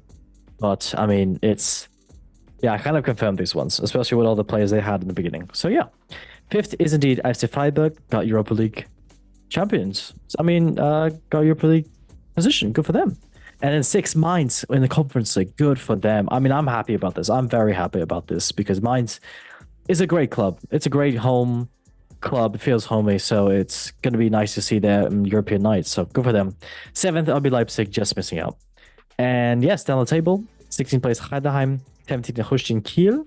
But I mean, I kind of confirmed these ones, especially with all the players they had in the beginning. So yeah, fifth is indeed FC Freiburg, got Europa League champions. I mean, got Europa League position. Good for them. And then six, Mainz in the Conference League. Good for them. I mean, I'm happy about this. I'm very happy about this because Mainz is a great club. It's a great home club. It feels homey, so it's going to be nice to see their European nights. So good for them. Seventh, RB Leipzig, just missing out. And yes, down the table, 16th place Heidenheim, 17th Holstein Kiel,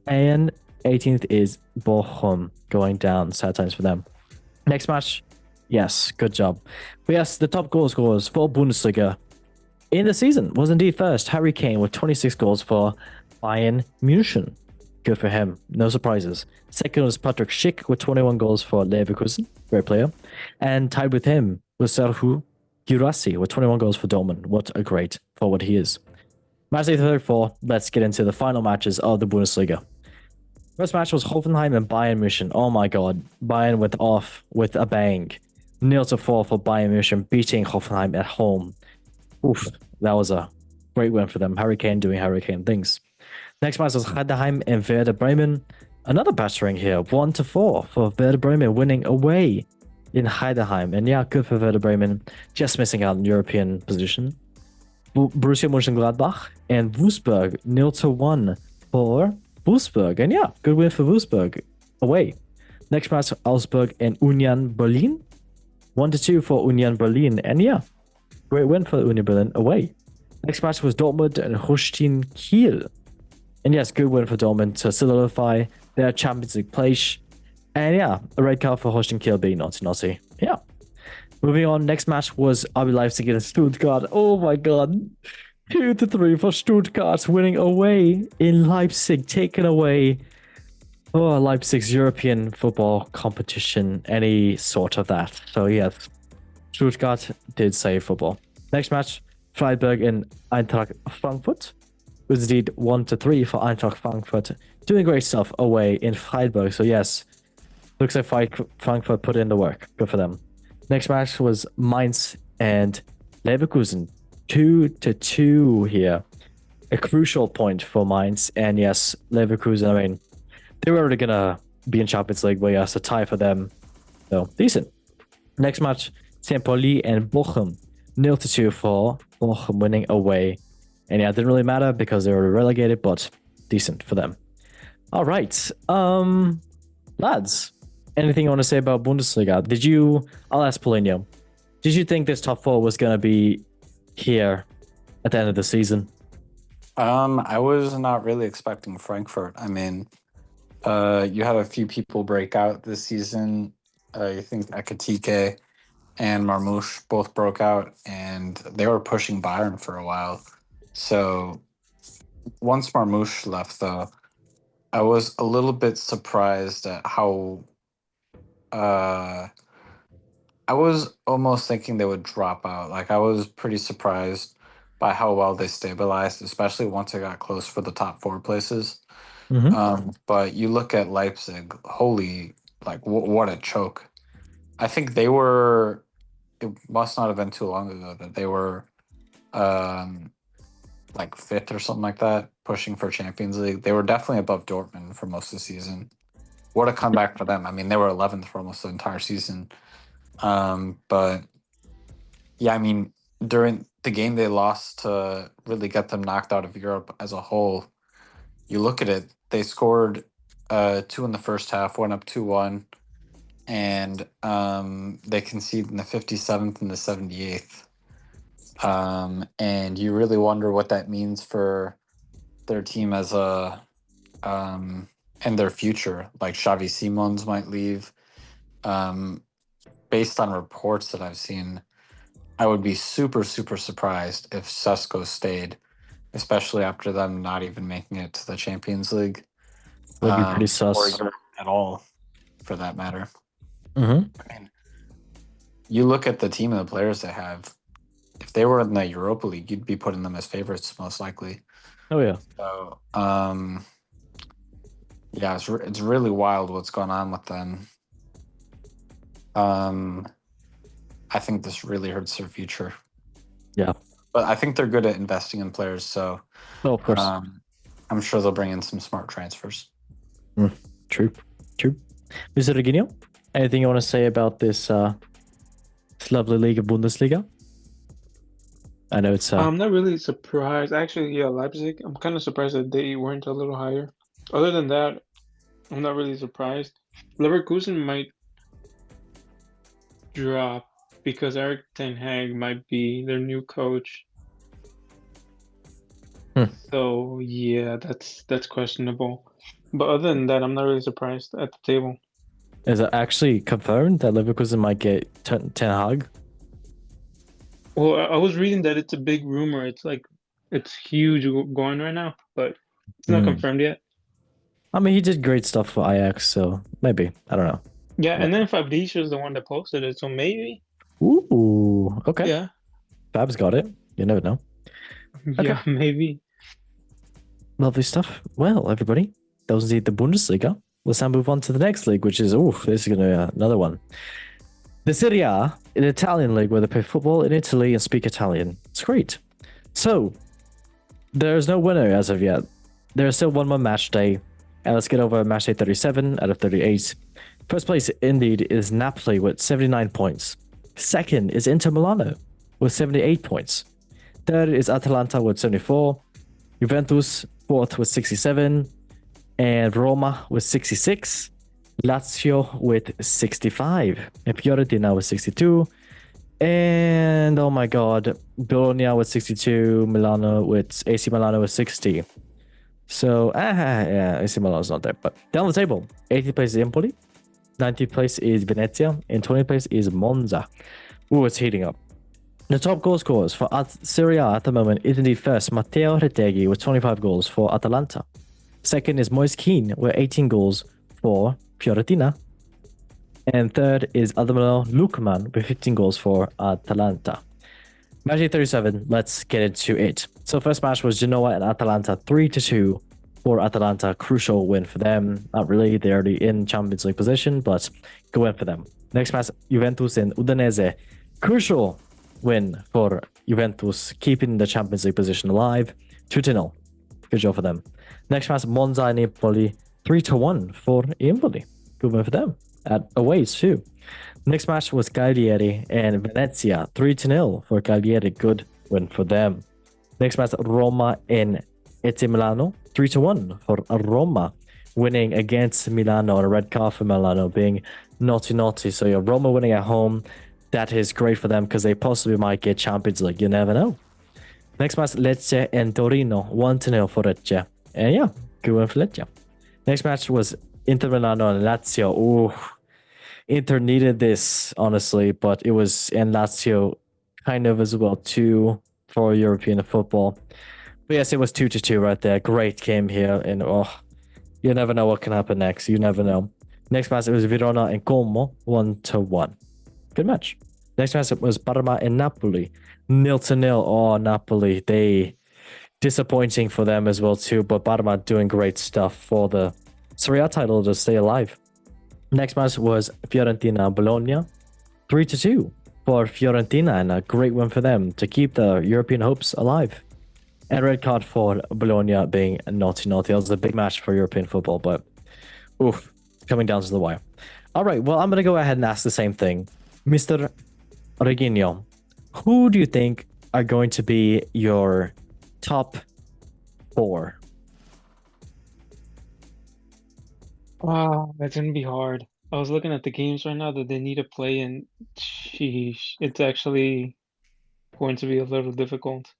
and 18th is Bochum going down. Sad times for them. Next match, yes, good job. But yes, the top goal scorers for Bundesliga in the season was indeed first Harry Kane with 26 goals for Bayern München. Good for him. No surprises. Second was Patrick Schick with 21 goals for Leverkusen. Great player. And tied with him was Serhu Girassi with 21 goals for Dortmund. What a great forward he is. Match day 34. Let's get into the final matches of the Bundesliga. First match was Hoffenheim and Bayern München. Oh my god. Bayern went off with a bang. 0-4 for Bayern Munich, beating Hoffenheim at home. Oof, that was a great win for them. Hurricane doing Hurricane things. Next match was Heidenheim and Werder Bremen. Another battering here, 1-4 for Werder Bremen, winning away in Heidenheim. And yeah, good for Werder Bremen, just missing out on European position. Borussia Mönchengladbach and Wolfsburg, 0-1 for Wolfsburg. And yeah, good win for Wolfsburg away. Next match, Augsburg and Union Berlin. 1-2 for Union Berlin. And yeah, great win for Union Berlin away. Next match was Dortmund and Holstein Kiel. And yes, good win for Dortmund to solidify their Champions League place. And yeah, a red card for Holstein Kiel being naughty. Yeah. Moving on, next match was RB Leipzig against Stuttgart. Oh my god. 2-3 for Stuttgart, winning away in Leipzig, taking away Leipzig's European football competition, any sort of that. So yes, Stuttgart did save football. Next match, Freiburg and Eintracht Frankfurt. It was indeed 1-3 for Eintracht Frankfurt, doing great stuff away in Freiburg. So yes, looks like Frankfurt put in the work. Good for them. Next match was Mainz and Leverkusen, 2-2 here. A crucial point for Mainz, and yes, Leverkusen. I mean, they were already gonna be in Champions League, but yes, a tie for them. So decent. Next match, St. Pauli and Bochum, 0-2 for Bochum, winning away. And yeah, it didn't really matter because they were relegated, but decent for them. All right, lads, anything you want to say about Bundesliga? I'll ask Paulinho, did you think this top four was gonna be here at the end of the season? I was not really expecting Frankfurt. I mean, you had a few people break out this season. I think Ekatike and Marmouche both broke out, and they were pushing Bayern for a while. So once Marmouche left, though, I was a little bit surprised at how. I was almost thinking they would drop out. Like, I was pretty surprised by how well they stabilized, especially once it got close for the top four places. But you look at Leipzig, holy, like, what a choke. I think they were, it must not have been too long ago that they were like fifth or something like that, pushing for Champions League. They were definitely above Dortmund for most of the season. What a comeback for them. I mean, they were 11th for almost the entire season. But yeah, I mean, during the game they lost to really get them knocked out of Europe as a whole, you look at it, they scored 2 in the first half, went up 2-1, and they conceded in the 57th and the 78th. And you really wonder what that means for their team as a and their future. Like, Xavi Simons might leave. Based on reports that I've seen, I would be super, super surprised if Sesko stayed, especially after them not even making it to the Champions League. Would be pretty sus. Or at all, for that matter. Mm-hmm. I mean, you look at the team and the players they have. If they were in the Europa League, you'd be putting them as favorites, most likely. Oh, yeah. So, yeah, it's really wild what's going on with them. I think this really hurts their future. Yeah. But I think they're good at investing in players, so of course. I'm sure they'll bring in some smart transfers. True. Mr. Reginio, anything you want to say about this lovely league of Bundesliga? I know it's... I'm not really surprised. Actually, yeah, Leipzig, I'm kind of surprised that they weren't a little higher. Other than that, I'm not really surprised. Leverkusen might drop because Eric Ten Hag might be their new coach. So yeah, that's questionable. But other than that, I'm not really surprised at the table. Is it actually confirmed that Leverkusen might get Ten Hag? Well, I was reading that it's a big rumor. It's huge going right now, but it's not confirmed yet. I mean, he did great stuff for Ajax, so maybe. I don't know. Yeah, and then Fabrizio is the one that posted it, so maybe. Ooh, okay. Yeah. Fab's got it. You never know. Yeah, maybe. Lovely stuff. Well, everybody, that was indeed the Bundesliga. Let's now move on to the next league, which is, this is going to be another one. The Serie A, an Italian league where they play football in Italy and speak Italian. It's great. So, there's no winner as of yet. There's still one more match day. And let's get over match day 37 out of 38. First place, indeed, is Napoli with 79 points. Second is Inter Milano with 78 points. Third is Atalanta with 74. Juventus, fourth with 67. And Roma with 66. Lazio with 65. And Fiorentina with 62. And oh my god, Bologna with 62. Milano with AC Milano with 60. So, yeah, AC Milano's not there. But down the table, 80th place is Empoli. 90th place is Venezia. And 20th place is Monza. Ooh, it's heating up. The top goal scorers for Serie A at the moment is indeed first Matteo Retegui with 25 goals for Atalanta. Second is Moise Kean with 18 goals for Fiorentina. And third is Adamino Lukman with 15 goals for Atalanta. Match day 37, let's get into it. So first match was Genoa and Atalanta, 3-2 for Atalanta. Crucial win for them. Not really, they're already in Champions League position, but good win for them. Next match, Juventus and Udinese. Crucial win for Juventus, keeping the Champions League position alive. 2-0. Good job for them. Next match, Monza and Empoli. 3-1 for Empoli. Good win for them. At away too. Next match was Cagliari and Venezia. 3-0 for Cagliari. Good win for them. Next match, Roma and AC Milano. 3-1 for Roma. Winning against Milano. A red card for Milano being naughty. So yeah, Roma winning at home. That is great for them because they possibly might get Champions League. You never know. Next match, Lecce and Torino. 1-0 for Lecce. And yeah, good win for Lecce. Next match was Inter Milano and Lazio. Ooh. Inter needed this, honestly, but it was, and Lazio kind of as well, too, for European football. But yes, it was 2-2 right there. Great game here. And oh, you never know what can happen next. You never know. Next match, it was Verona and Como, 1-1. Good match. Next match was Parma and Napoli, 0-0. Oh, Napoli, they disappointing for them as well, too. But Parma doing great stuff for the Serie A title to stay alive. Next match was Fiorentina Bologna, 3-2 for Fiorentina, and a great win for them to keep the European hopes alive. And red card for Bologna being naughty. It was a big match for European football, but oof, coming down to the wire. All right, well, I'm going to go ahead and ask the same thing. Mr. Reginio, who do you think are going to be your top 4? Wow, that's gonna be hard. I was looking at the games right now that they need to play, and sheesh, it's actually going to be a little difficult.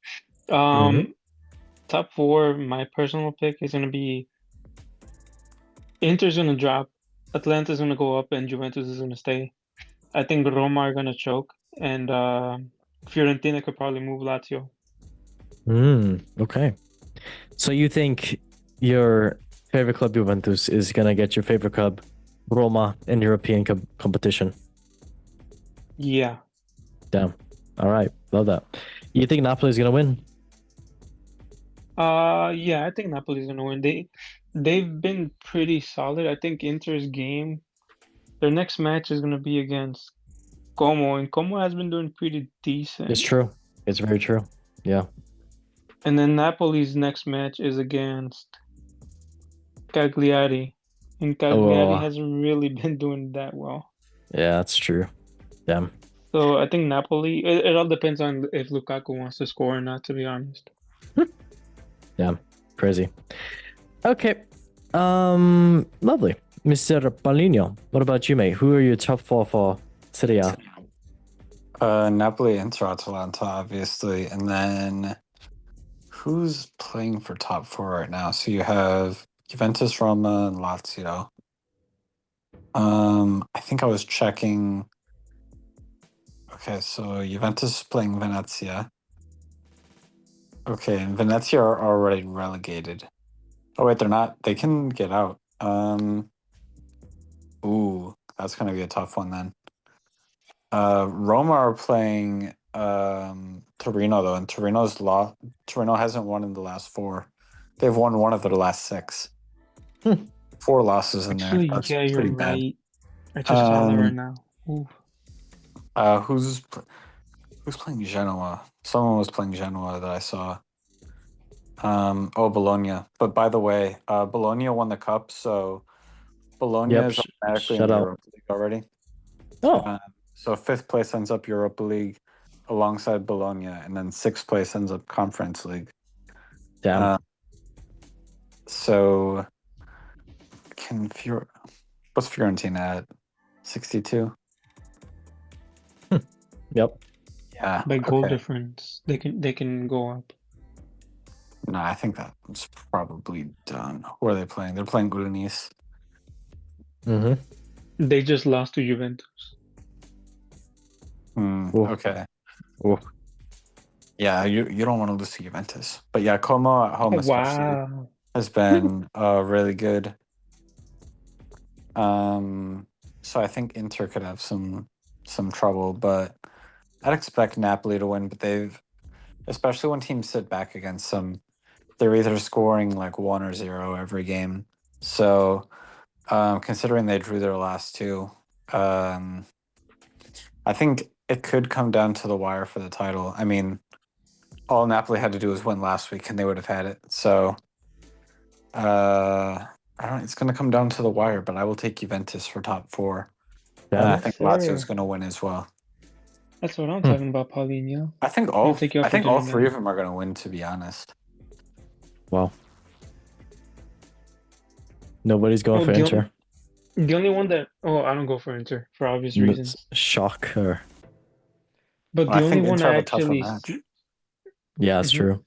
Top 4, my personal pick is gonna be Inter's gonna drop, Atlanta's gonna go up, and Juventus is gonna stay. I think Roma are gonna choke, and Fiorentina could probably move Lazio. Okay. So you think your favorite club Juventus is gonna get your favorite club Roma in European competition? Yeah. Damn. All right, love that. You think Napoli is gonna win? Yeah, I think Napoli's gonna win. They've been pretty solid. I think Inter's game, their next match is gonna be against Como, and Como has been doing pretty decent. It's true. It's very true. Yeah. And then Napoli's next match is against Cagliari, and Cagliari hasn't really been doing that well. Yeah, that's true. Damn. So I think Napoli. It all depends on if Lukaku wants to score or not. To be honest. Yeah, crazy. Okay. Lovely. Mr. Paulinho, what about you, mate? Who are your top 4 for Serie A? Napoli, Inter, Atalanta, obviously, and then who's playing for top 4 right now? So you have Juventus, Roma, and Lazio. I think I was checking. Okay, so Juventus is playing Venezia. Okay, and Venezia are already relegated. Oh wait, they're not. They can get out. Ooh, that's gonna be a tough one then. Roma are playing Torino though, and Torino hasn't won in the last 4. They've won one of their last 6. 4 losses in Actually, there. That's yeah, you're pretty bad. right. I just saw that right now. Ooh. Who's playing Genoa? Someone was playing Genoa that I saw. Bologna. But by the way, Bologna won the cup, so Bologna Yep. is automatically in Shut the up. Europa League already. Oh, So 5th place ends up Europa League alongside Bologna, and then 6th place ends up Conference League. damn. So what's Fiorentina at? 62? Yep. Yeah. By goal Okay. difference, they can go up. No, I think that's probably done. Who are they playing? They're playing Udinese. Mm-hmm. They just lost to Juventus. Ooh. Okay. Ooh. Yeah, you don't want to lose to Juventus. But yeah, Como at home especially Wow. has been really good. So I think Inter could have some trouble, but I'd expect Napoli to win. But especially when teams sit back against them, they're either scoring like 1 or 0 every game. So considering they drew their last 2, I think it could come down to the wire for the title. I mean, all Napoli had to do was win last week, and they would have had it. So I don't. It's going to come down to the wire, but I will take Juventus for top 4. And I Damn. think Yes, Lazio sir. is going to win as well. That's what I'm talking about, Paulinho. I think I'll take you off for all doing 3 that. of them are going to win. To be honest, Wow. Nobody's going for Inter. The only one that I don't go for Inter for obvious reasons. Shocker. But Well, the I only think one Inter I have a tougher actually match. see, Yeah, it's true.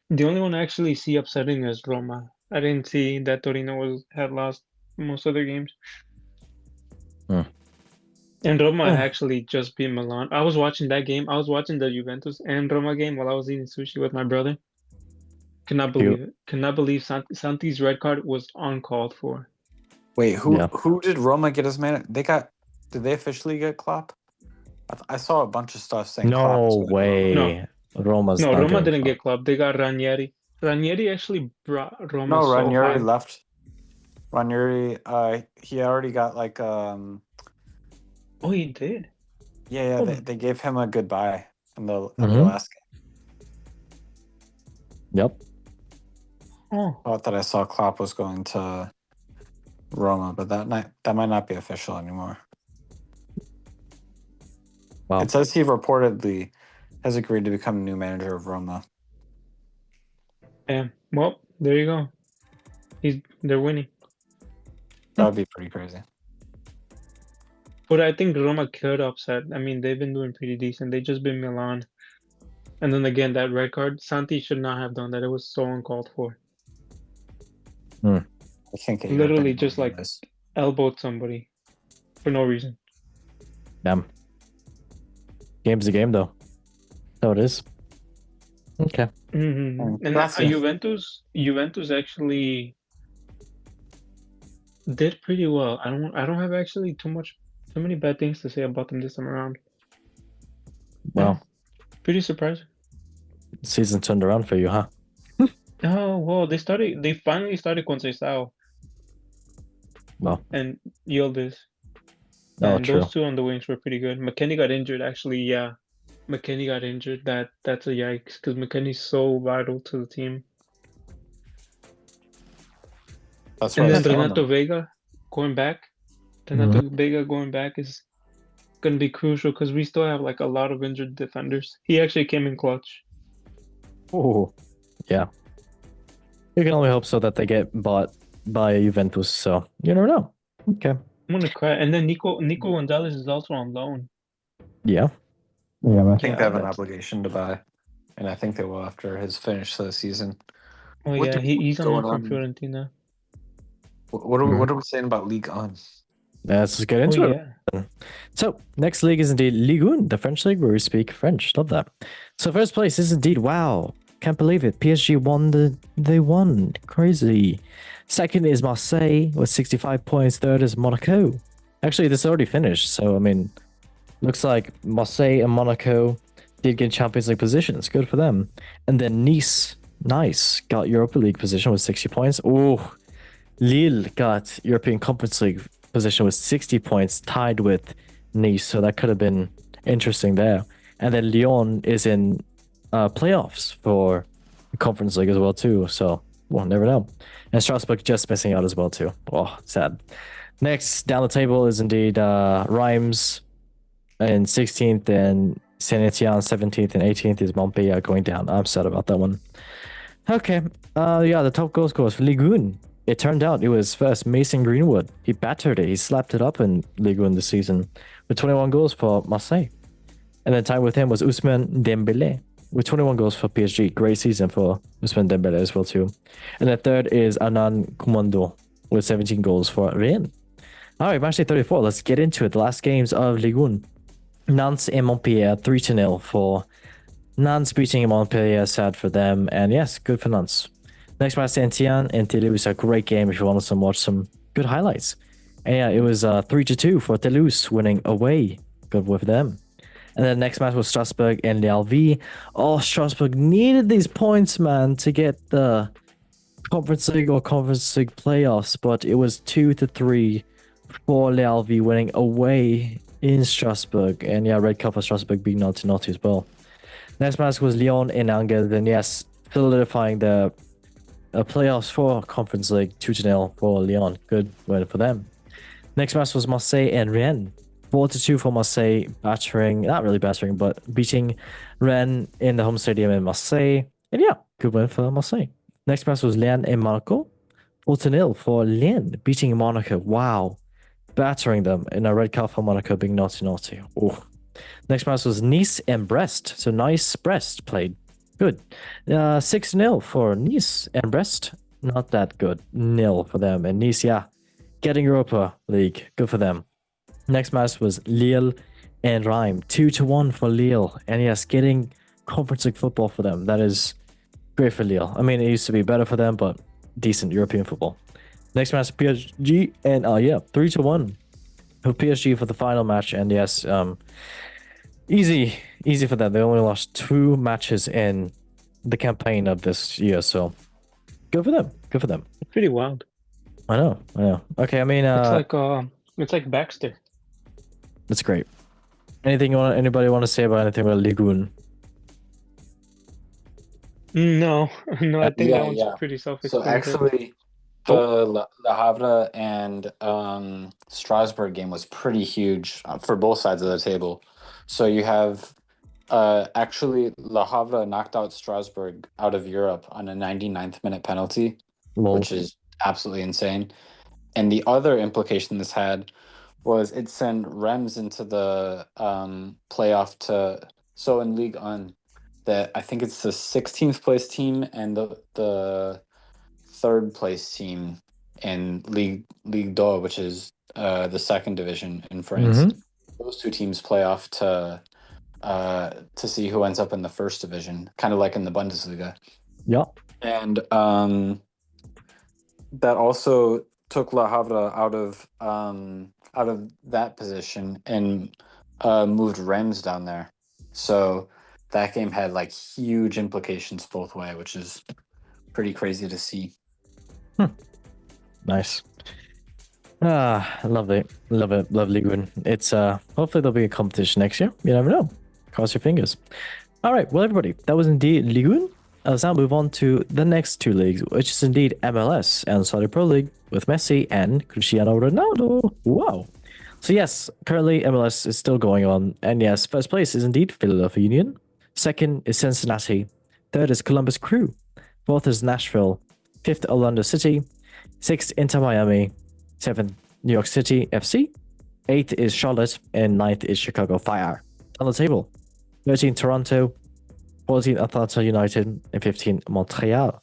the only one I actually see upsetting is Roma. I didn't see that Torino had lost most of their games. And Roma actually just beat Milan. I was watching that game. I was watching the Juventus and Roma game while I was eating sushi with my brother. Cannot believe it. Cannot believe Santi's red card was uncalled for. Wait, who did Roma get his man? Did they officially get Klopp? I saw a bunch of stuff saying Klopp was No going to way. No. Roma's No, not Roma getting didn't Klopp. get Klopp. They got Ranieri. Ranieri actually brought Roma No, so Ranieri high. left. Ranieri, he already got like Oh, he did. yeah, Oh. they gave him a goodbye in their Mhm. last game. Yep. Oh. I thought that I saw Klopp was going to Roma, but that might not be official anymore. Wow. It says he reportedly has agreed to become new manager of Roma. Yeah. Well, there you go. They're winning. That would be pretty crazy. But I think Roma could upset. I mean, they've been doing pretty decent. They just beat Milan. And then again, that red card, Santi should not have done that. It was so uncalled for. I think Literally just like elbowed somebody for no reason. Damn. Game's a game, though. So it is. Okay. Mm-hmm. And Juventus actually did pretty well. I don't have actually too many bad things to say about them this time around. Wow. Pretty surprising. Season turned around for you, huh? Oh well, they finally started Conceição Well. and Yildiz. Oh, And true. those 2 on the wings were pretty good. McKennie got injured, actually. Yeah, McKennie got injured. That's a yikes because McKennie's so vital to the team. That's And what I then was telling Renato them. Vega going back. Renato Vega going back is gonna be crucial because we still have like a lot of injured defenders. He actually came in clutch. Oh, yeah. You can only hope so that they get bought by Juventus. So you never know. Okay. I'm gonna cry. And then Nico Gonzalez is also on loan. Yeah. Yeah, I think they have an obligation to buy, and I think they will after his finish of the season. Oh yeah, he's on loan from Fiorentina. What are we saying about Ligue 1? Let's just get into it. Yeah. So, next league is indeed Ligue 1, the French league where we speak French. Love that. So, first place is indeed, wow, can't believe it. PSG won. They won. Crazy. Second is Marseille with 65 points. Third is Monaco. Actually, this already finished. So, I mean, looks like Marseille and Monaco did get Champions League positions. Good for them. And then Nice, got Europa League position with 60 points. Oh, Lille got European Conference League position with 60 points, tied with Nice. So that could have been interesting there. And then Lyon is in playoffs for Conference League as well too. So we'll never know. And Strasbourg just missing out as well too. Oh, sad. Next down the table is indeed Reims in 16th and Saint Etienne 17th and 18th is Montpellier going down. I'm sad about that one. Okay. Yeah, the top goal scorers for Ligue 1. It turned out it was first Mason Greenwood. He battered it. He slapped it up in Ligue 1 this season with 21 goals for Marseille. And then tied with him was Ousmane Dembélé with 21 goals for PSG. Great season for Ousmane Dembélé as well too. And then third is Anand Kumando with 17 goals for Rennes. All right, match day 34. Let's get into it. The last games of Ligue 1. Nantes and Montpellier 3-0 for Nantes beating Montpellier. Sad for them. And yes, good for Nantes. Next match, Saint Etienne and Toulouse. A great game if you want to watch some good highlights. And yeah, it was 3-2 for Toulouse winning away. Good with them. And then next match was Strasbourg and L'Alvi. Oh, Strasbourg needed these points, man, to get the Conference League or Conference League playoffs. But it was 2-3 for L'Alvi winning away in Strasbourg. And yeah, red card for Strasbourg being 0-0 as well. Next match was Lyon and Angers. Then yes, solidifying the playoffs for Conference League 2-0 for Lyon. Good win for them. Next match was Marseille and Rennes. 4-2 for Marseille, not really battering, but beating Rennes in the home stadium in Marseille. And yeah, good win for Marseille. Next match was Lens and Monaco. 4-0 for Lens, beating Monaco. Wow. Battering them in a red card for Monaco being 0-0. Oh. Next match was Nice and Brest. So nice Brest played. Good. 6-0 for Nice and Brest. Not that good. 0 for them. And Nice, yeah, getting Europa League. Good for them. Next match was Lille and Reims. 2-1 for Lille. And yes, getting Conference League football for them. That is great for Lille. I mean, it used to be better for them, but decent European football. Next match, PSG. And yeah, 3-1 for PSG for the final match. And yes, easy for them. They only lost 2 matches in the campaign of this year. So good for them. Good for them. It's pretty wild. I know. Okay, I mean, it's like Baxter. That's great. Anybody want to say about anything about Ligue 1? No, I think Yeah, that one's yeah. pretty So self-explanatory. actually, the Le Havre and Strasbourg game was pretty huge for both sides of the table. So you have actually Le Havre knocked out Strasbourg out of Europe on a 99th minute penalty, Lol. which is absolutely insane. And the other implication this had was it sent Reims into the playoff so in Ligue 1, that I think it's the 16th place team and the third place team in Ligue 2, which is the second division in France. Mm-hmm. Those 2 teams play off to see who ends up in the first division, kind of like in the Bundesliga. Yeah. And that also took Le Havre out of that position and moved Reims down there. So that game had like huge implications both way, which is pretty crazy to see. Nice. Love it. Love Ligue 1. It's hopefully there'll be a competition next year. You never know. Cross your fingers. All right, well everybody, that was indeed Ligue 1. Let's now move on to the next 2 leagues, which is indeed MLS and Saudi Pro League with Messi and Cristiano Ronaldo. Wow. So yes, currently MLS is still going on. And yes, first place is indeed Philadelphia Union. Second is Cincinnati. Third is Columbus Crew. Fourth is Nashville. Fifth, Orlando City. Sixth, Inter Miami. Seventh, New York City FC. Eighth is Charlotte. And ninth is Chicago Fire. On the table, 13 Toronto. 14 Atlanta United. And 15 Montreal.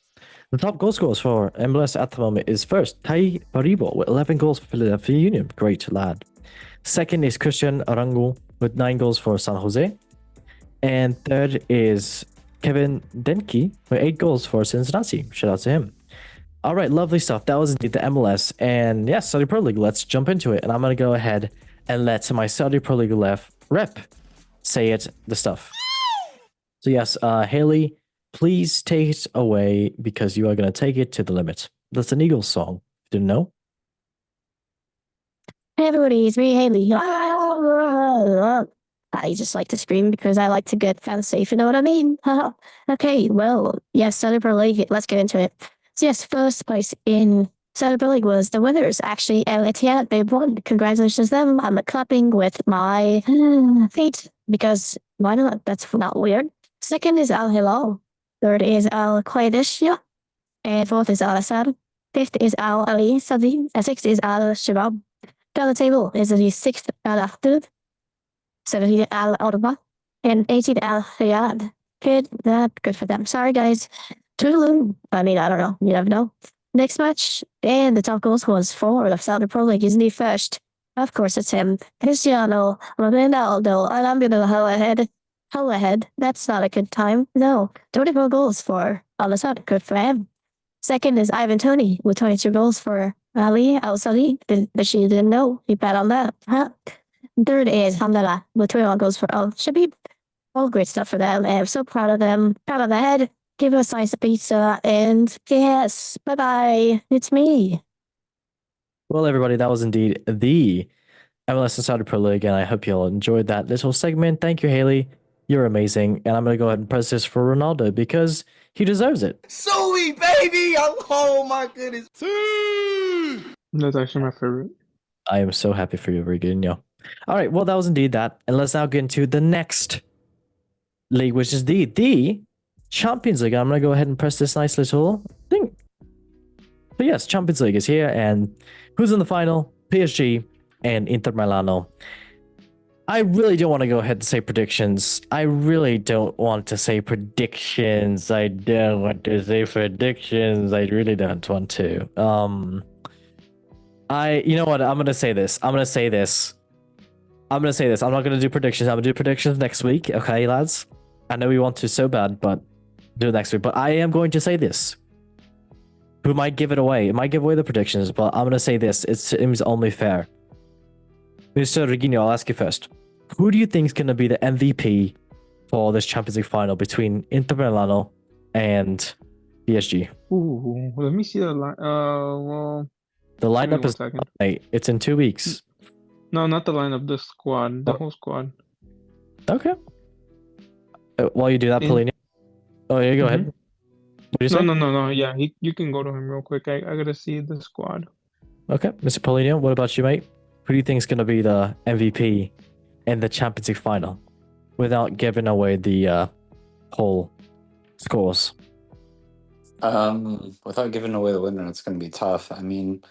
The top goal scorers for MLS at the moment is first, Tai Paribo with 11 goals for Philadelphia Union. Great lad. Second is Christian Arango with 9 goals for San Jose. And third is Kevin Denke with 8 goals for Cincinnati. Shout out to him. All right, lovely stuff. That was indeed the MLS. And yes, Saudi Pro League, let's jump into it. And I'm going to go ahead and let my Saudi Pro League rep say the stuff. So yes, Haley, please take it away because you are going to take it to the limit. That's an Eagles song. Didn't know? Hey everybody, it's me, Haley. I just like to scream because I like to get fancy, if you know what I mean. Okay, well, yes, Saudi Pro League, let's get into it. So yes, first place in Saudi Pro League was the winners, actually, El Etihad. They won. Congratulations to them. I'm clapping with my feet because why not? That's not weird. Second is Al Hilal. Third is Al Qaedishya. And fourth is Al Assad. Fifth is Al Ali Sadi. And sixth is Al Shabab. Down the table is the sixth Al Ahdud, 17 Al Arba, and 18 Al Riyadh. Good for them. Sorry, guys. Toodaloo. I mean, I don't know. You never know. Next match, and the top goals was for the Saudi Pro League, isn't he first? Of course, it's him. Cristiano Ronaldo. And I'm gonna hell ahead. That's not a good time. No. 24 goals for Al Assad. Good for him. Second is Ivan Toney with 22 goals for Ali Al Sadi. But she didn't know. He bet on that. Huh? Third is Hamdallah with 21 goals for Al Shabib. All great stuff for them. I'm so proud of them. Proud of the head. Give us a slice of pizza. And yes, bye bye. It's me. Well, everybody, that was indeed the MLS and Saudi Pro League, and I hope you all enjoyed that little segment. Thank you, Haley. You're amazing. And I'm going to go ahead and press this for Ronaldo because he deserves it. Suey, baby! Oh my goodness. That's actually my favorite. I am so happy for you, Virginio. All right, well, that was indeed that. And let's now get into the next league, which is the Champions League. I'm going to go ahead and press this nice little thing. So yes, Champions League is here, and who's in the final? PSG and Inter Milano. I really don't want to go ahead and say predictions. I really don't want to say predictions. I don't want to say predictions. I really don't want to. You know what? I'm gonna say this. I'm not gonna do predictions. I'm gonna do predictions next week. Okay, lads. I know we want to so bad, but do it next week. But I am going to say this. Who might give it away? It might give away the predictions, but I'm gonna say this. It seems only fair. Mr. Regino, I'll ask you first. Who do you think is gonna be the MVP for this Champions League final between Inter Milano and PSG? Ooh, let me see the line. Well, The give me lineup one is second. late. It's in 2 weeks. No, not the lineup. The squad. The Oh. whole squad. Okay. While you do that, In- Paulinho. Oh, yeah, go ahead. Mhm. What do you say? No. Yeah, you can go to him real quick. I gotta see the squad. Okay, Mr. Paulinho, what about you, mate? Who do you think is going to be the MVP in the Champions League final without giving away the whole scores? Without giving away the winner, it's going to be tough. I mean,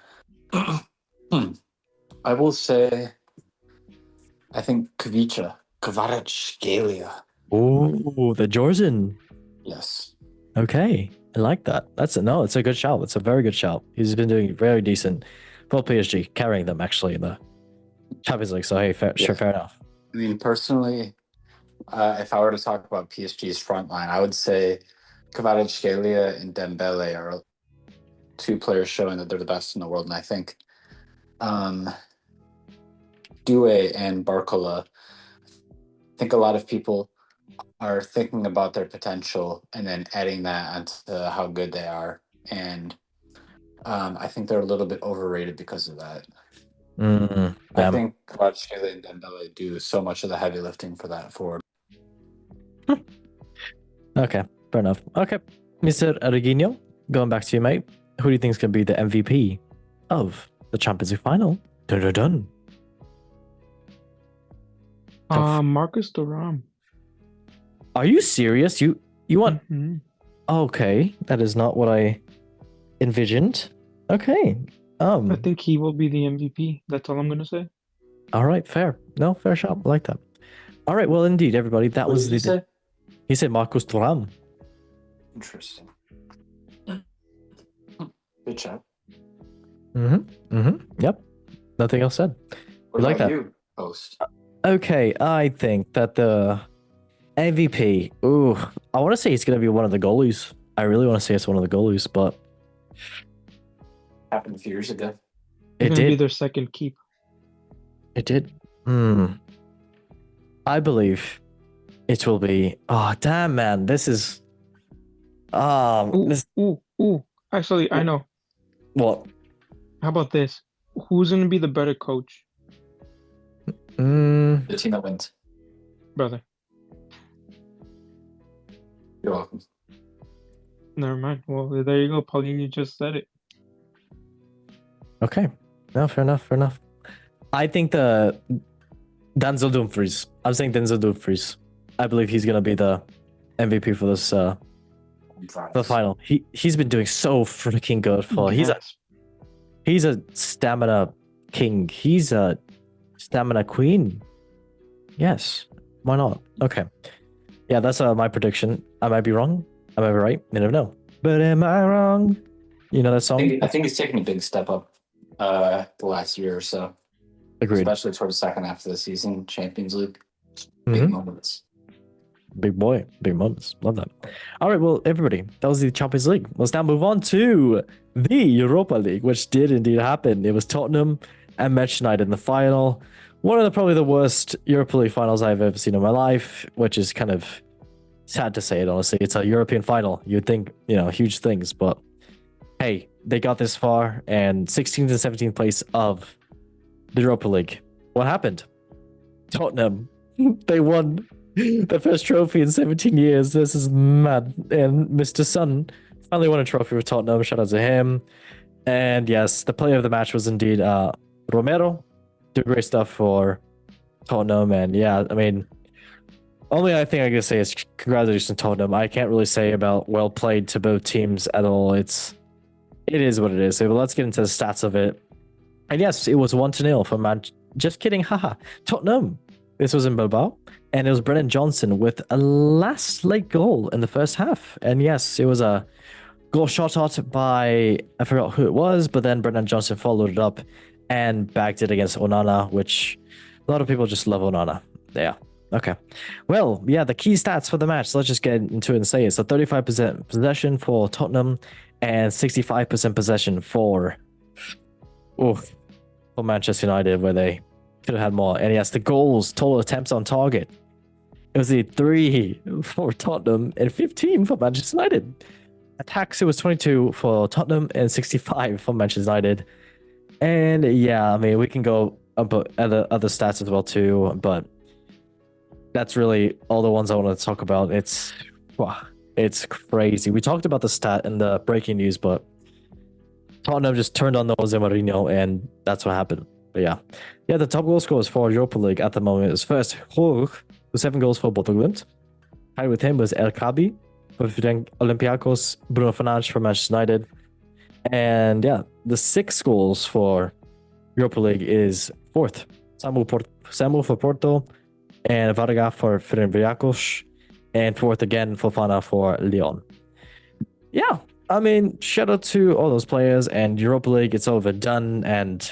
I will say, I think Kvaratskhelia. Ooh, the Georgian. Yes. Okay, I like that. It's a good shout. It's a very good shout. He's been doing very decent for PSG, carrying them actually in the Champions League. So hey, fair enough. I mean, personally, if I were to talk about PSG's front line, I would say Kvaratskhelia and Dembele are two players showing that they're the best in the world. And I think Doué and Barcola, I think a lot of people are thinking about their potential and then adding that onto how good they are. And I think they're a little bit overrated because of that. I think Kvaratskhelia and Dembele do so much of the heavy lifting for that forward. Okay, fair enough. Okay, Mr. Regino, going back to you, mate. Who do you think is going to be the MVP of the Champions League final? Dun dun dun. Marcus Thuram. Are you serious? You want? Mhm. Okay, that is not what I envisioned. Okay. I think he will be the MVP. That's all I'm gonna say. All right, fair. No, fair shot. I like that. All right, well, indeed, everybody, that What was did you say? He said Marcus Thuram. Interesting. Good job. Yep. Nothing else said. What You like about that? you, host? Okay, I think that the MVP. Ooh, I want to say it's gonna be one of the goalies. I really want to say it's one of the goalies, but Happened a few years ago. It's it gonna be did. their second keep. It did. I believe it will be. Oh damn, man! This is. This Ooh. Actually, I know. what? How about this? Who's gonna be the better coach? The team that wins. brother. You're welcome. Never mind. Well, there you go. Pauline, you just said it. Okay. No, fair enough. Fair enough. I think the Denzel Dumfries. I'm saying Denzel Dumfries. I believe he's gonna be the MVP for this the final. He's been doing so freaking good for. Gasp. He's a stamina king. He's a stamina queen. Yes. Why not? Okay. Yeah, that's my prediction. I might be wrong. I might be right. You never know. But am I wrong? You know that song? I think he's taken a big step up the last year or so. Agreed. Especially towards the second half of the season, Champions League. Mhm. Big moments. Big boy, big moments. Love that. All right, well, everybody, that was the Champions League. Let's now move on to the Europa League, which did indeed happen. It was Tottenham and Manchester United in the final. One of the probably the worst Europa League finals I've ever seen in my life, which is kind of sad to say it, honestly. It's a European final. You'd think, huge things, but hey, they got this far, and 16th and 17th place of the Europa League. What happened? Tottenham, they won the first trophy in 17 years. This is mad. And Mr. Sun finally won a trophy with Tottenham. Shout out to him. And yes, the player of the match was indeed Romero. Did great stuff for Tottenham. And yeah, I mean, only I think I can say is congratulations, Tottenham. I can't really say about well played to both teams at all. It is what it is. So let's get into the stats of it. And yes, it was 1-0 for Man. Just kidding, haha. Tottenham. This was in Bilbao, and it was Brennan Johnson with a last late goal in the first half. And yes, it was a goal shot out by, I forgot who it was, but then Brennan Johnson followed it up and bagged it against Onana, which a lot of people just love Onana. Yeah. Okay. Well, yeah, the key stats for the match. So let's just get into it and say it. So 35% possession for Tottenham and 65% possession for Manchester United, where they could have had more. And yes, the goals, total attempts on target. It was the 3 for Tottenham and 15 for Manchester United. Attacks, it was 22 for Tottenham and 65 for Manchester United. And yeah, I mean, we can go about other stats as well too, but that's really all the ones I want to talk about. It's crazy. We talked about the stat in the breaking news, but Tottenham just turned on Jose Mourinho, and that's what happened. But yeah, the top goal scorers for Europa League at the moment is first Jorge, with 7 goals for Botaglimt. Tied with him was El Kabi for Olympiacos, Bruno Fernandes for Manchester United. And yeah, the 6 goals for Europa League is fourth Samu for Porto, and Varga for Ferencváros, and fourth again Fofana for Lyon. Yeah, I mean, shout out to all those players, and Europa League, it's over, done, and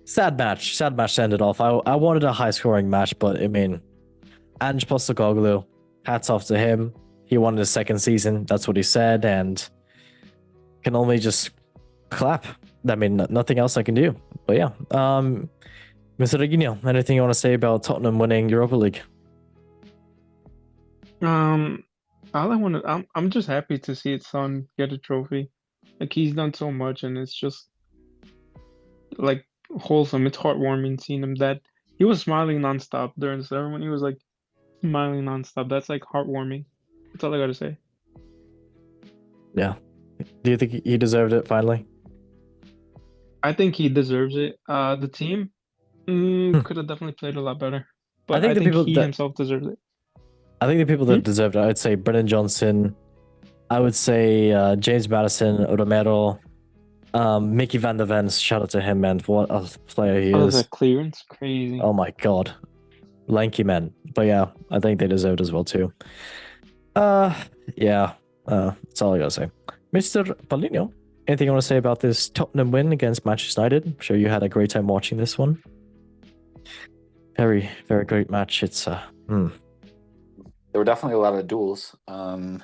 sad match to end it off. I wanted a high scoring match, but I mean, Ange Postecoglou, hats off to him. He wanted a second season, that's what he said, and can only just clap. I mean, nothing else I can do. But yeah, Mr. Reginio, anything you want to say about Tottenham winning Europa League? All I want to, I'm just happy to see his son get a trophy. Like, he's done so much, and it's just like wholesome. It's heartwarming seeing him. That he was smiling nonstop during the ceremony. He was like smiling nonstop. That's like heartwarming. That's all I gotta say. Yeah. Do you think he deserved it finally? I think he deserves it. The team could have definitely played a lot better, but I think he himself deserves it. I think the people that deserved it, I would say Brennan Johnson. I would say James Madison, Romero, Mickey Van der Ven. Shout out to him, man. What a player he is. That clearance, crazy. Oh my god, lanky man. But yeah, I think they deserved as well too. Yeah. That's all I gotta say. Mr. Paulinho, anything you want to say about this Tottenham win against Manchester United? I'm sure you had a great time watching this one. Very, very great match. It's There were definitely a lot of duels. I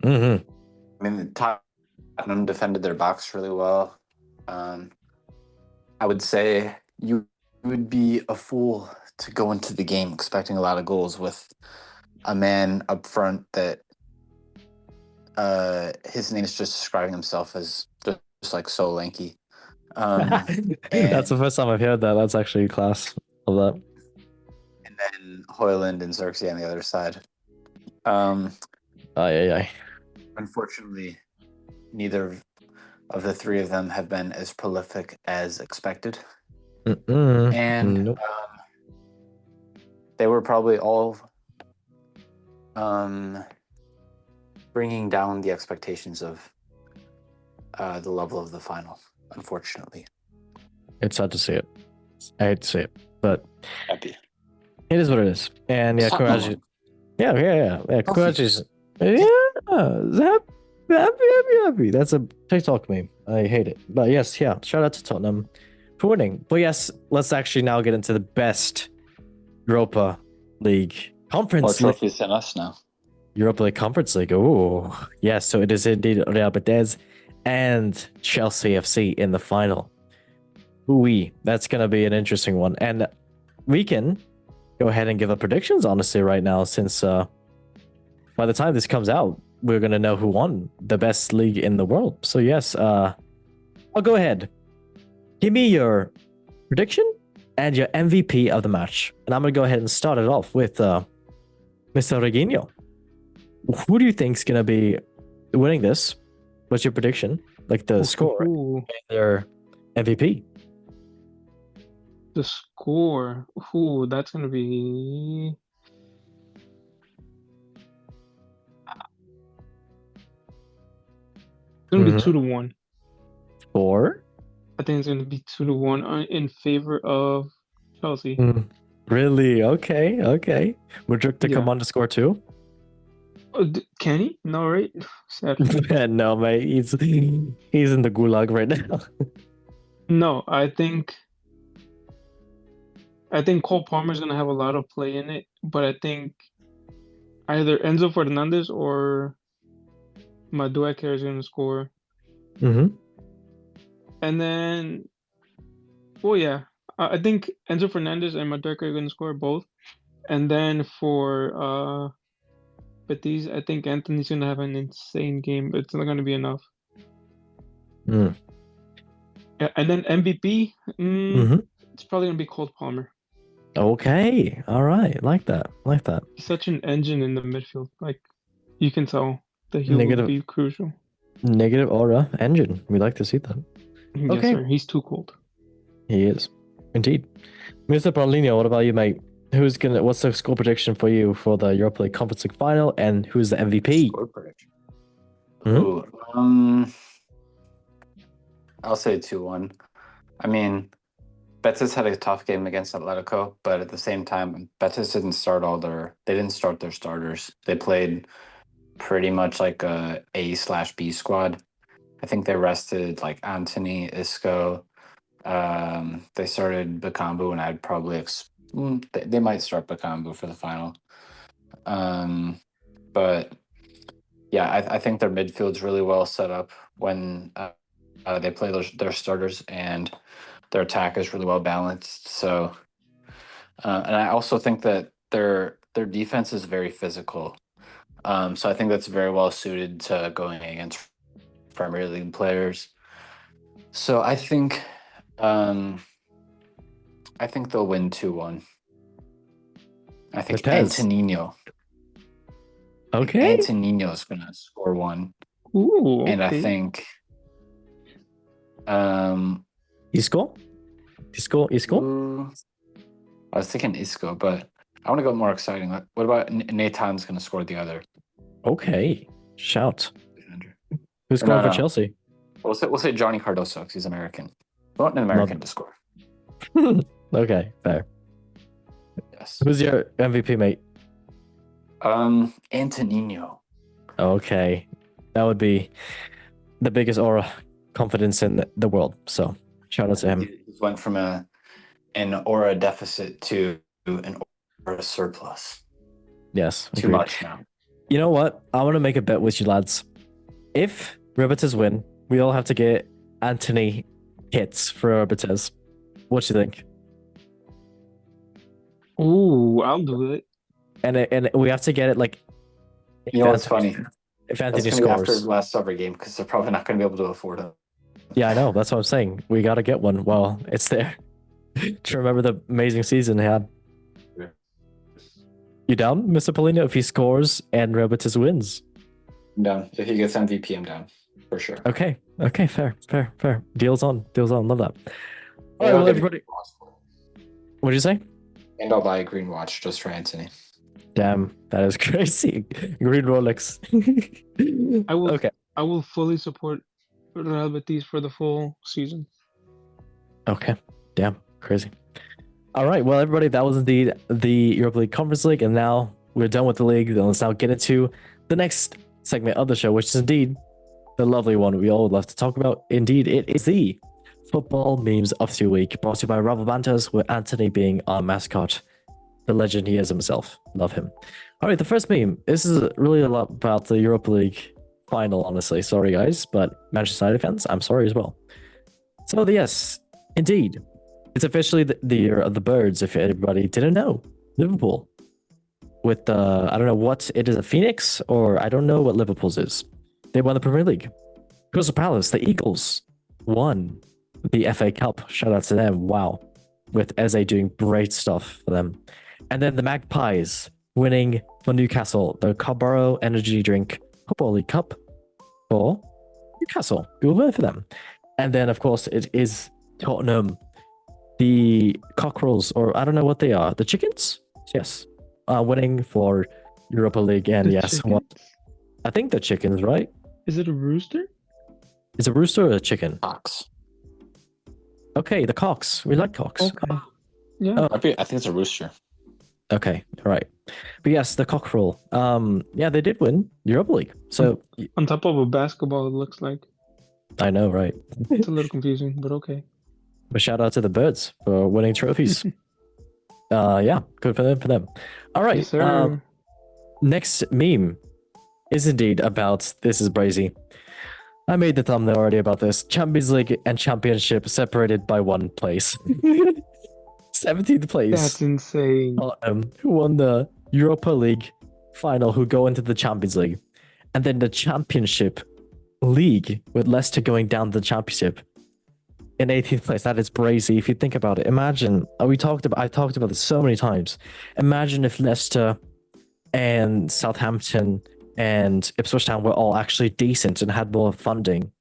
mean, Tottenham defended their box really well. I would say you would be a fool to go into the game expecting a lot of goals with a man up front that his name is just describing himself as just like so lanky. That's the first time I've heard that. That's actually class. Love that. And then Hoyland and Xerxes on the other side. Aye. Unfortunately, neither of the three of them have been as prolific as expected. And Nope. they were probably all bringing down the expectations of the level of the final, unfortunately. It's sad to see it. I hate to see it, but Happy. it is what it is. And yeah, Stop congratulations. Yeah. Congratulations. Healthy. Happy. That's a TikTok meme. I hate it. But yes, yeah. Shout out to Tottenham for winning. But yes, let's actually now get into the best Europa League More Conference League. trophies than us now. Europa League Conference League. Oh, yes. So it is indeed Real Betis and Chelsea FC in the final. Ooh, that's going to be an interesting one. And we can go ahead and give up predictions, honestly, right now, since by the time this comes out, we're going to know who won the best league in the world. So, yes, I'll go ahead. Give me your prediction and your MVP of the match. And I'm going to go ahead and start it off with Mr. Reguinho. Who do you think is going to be winning this? What's your prediction? Like the score and their MVP? The score. Ooh, that's gonna be. It's gonna be 2-1. For? I think it's gonna be 2-1 in favor of Chelsea. Really? Okay. Would Drake to come on to score too? Can he? No, right? No, mate. He's in the gulag right now. No, I think Cole Palmer's gonna have a lot of play in it, but I think either Enzo Fernandez or Madueke is gonna score. And then, well, yeah, I think Enzo Fernandez and Madueke are gonna score both. And then for Betis, I think Anthony's gonna have an insane game, but it's not gonna be enough. Yeah, and then MVP, it's probably gonna be Cole Palmer. Okay. All right. Like that. He's such an engine in the midfield. Like, you can tell that he will be crucial. Negative aura engine. We like to see that. Yes, Okay. sir. He's too cold. He is. Indeed. Mr. Paulinho, what about you, mate? What's the score prediction for you for the Europa League Conference League final, and who's the MVP? Score prediction. I'll say 2-1. I mean, Betis had a tough game against Atletico, but at the same time, Betis didn't start their starters. They played pretty much like a A/B squad. I think they rested like Anthony, Isco. They started Bakambu, and I'd probably they might start Bakambu for the final. But yeah, I think their midfield's really well set up when they play their starters, and their attack is really well balanced. So, and I also think that their defense is very physical. So I think that's very well suited to going against Premier League players. So I think they'll win 2-1. I think Antonino. Okay. Antonino's gonna score one. Ooh. Okay. And I think Isco? I was thinking Isco, but I want to go more exciting. What about Nathan's going to score the other? Okay, shout. Who's going for Chelsea? We'll say Johnny Cardoso because he's American. We want an American to score. Okay, fair. Yes. Who's your MVP, mate? Antonino. Okay, that would be the biggest aura confidence in the world. So shout out to him. He went from an aura deficit to an aura surplus. Yes, too much now. You know what? I want to make a bet with you lads. If Betis win, we all have to get Anthony hits for Betis. What do you think? Ooh, I'll do it. And we have to get it like. You know what's funny? If Anthony scores after his last summer game, because they're probably not going to be able to afford him. Yeah, I know. That's what I'm saying. We got to get one while it's there. To remember the amazing season he had. You down, Mr. Polino? If he scores and Robotus wins. I'm down. If he gets MVP, I'm down for sure. Okay. Okay. Fair. Deals on. Love that. All right. I'll Well, get a everybody. green watch. What did you say? And I'll buy a green watch just for Anthony. Damn, that is crazy. Green Rolex. I will. Okay. I will fully support Real Betis for the full season. Okay. Damn, crazy. All right. Well, everybody, that was indeed the Europa League Conference League, and now we're done with the league. Then let's now get into the next segment of the show, which is indeed the lovely one we all love to talk about. Indeed, it is the football memes of the week, brought to you by Rival Bantas, with Anthony being our mascot, the legend he is himself. Love him. All right, the first meme. This is really a lot about the Europa League final, honestly. Sorry, guys, but Manchester United fans, I'm sorry as well. So, yes, indeed, it's officially the year of the birds, if everybody didn't know. Liverpool. With the, I don't know what it is, a Phoenix, or I don't know what Liverpool's is. They won the Premier League. Crystal Palace, the Eagles, won the FA Cup. Shout out to them. Wow. With Eze doing great stuff for them. And then the Magpies winning for Newcastle, the Carborough Energy Drink Football League Cup for Newcastle. Good win for them. And then, of course, it is Tottenham, the cockerels, or I don't know what they are, the chickens? Yes. Winning for Europa League. And The yes, what? chickens? I think the chickens, right? Is it a rooster? Is it a rooster or a chicken? Cox. Okay, the cocks. We like cocks. Okay. Yeah. Oh. I think it's a rooster. Okay, all right. But yes, the cockerel. Yeah, they did win Europa League. So On top of a basketball, it looks like. I know, right? It's a little confusing, but okay. But shout out to the birds for winning trophies. Yeah, good for them. All right. Yes, sir. Next meme is indeed about, this is brazy. I made the thumbnail already about this. Champions League and Championship separated by one place. 17th place. That's insane. Who won the Europa League final, who go into the Champions League. And then the Championship League, with Leicester going down the Championship in 18th place. That is brazy. If you think about it, imagine, I've talked about this so many times. Imagine if Leicester and Southampton and Ipswich Town were all actually decent and had more funding.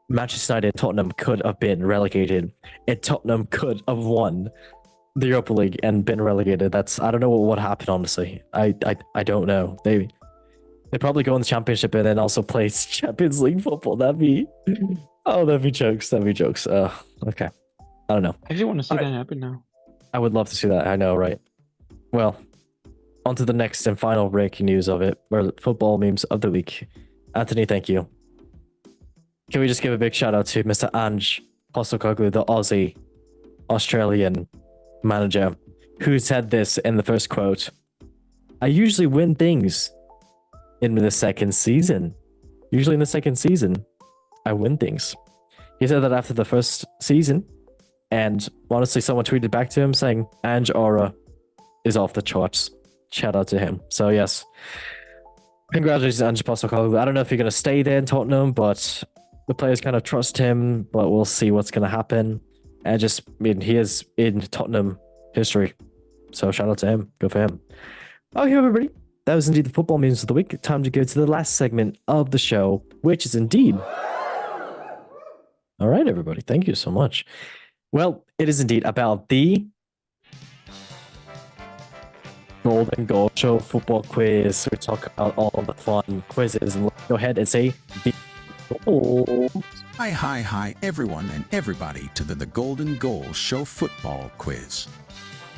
Manchester United and Tottenham could have been relegated, and Tottenham could have won the Europa League and been relegated. I don't know what would happen, honestly. I don't know. They probably go in the Championship and then also play Champions League football. That'd be jokes. Okay. I don't know. I actually want to see All that happen now. I would love to see that. I know, right? Well, on to the next and final breaking news of it, or football memes of the week. Anthony, thank you. Can we just give a big shout out to Mr. Ange Postecoglou, the Aussie Australian manager, who said this in the first quote: "I usually win things in the second season. Usually in the second season, I win things." He said that after the first season, and honestly, someone tweeted back to him saying, "Ange aura is off the charts." Shout out to him. So yes, congratulations, Ange Postecoglou. I don't know if you're going to stay there in Tottenham, but the players kind of trust him. But we'll see what's going to happen. And he is in Tottenham history. So shout out to him. Good for him. Okay, everybody. That was indeed the football memes of the week. Time to go to the last segment of the show, which is indeed... All right, everybody. Thank you so much. Well, it is indeed about the Golden Goal Show football quiz. We talk about all the fun quizzes. And let's go ahead and say the goals. Hi, everyone and everybody to the Golden Goal Show football quiz.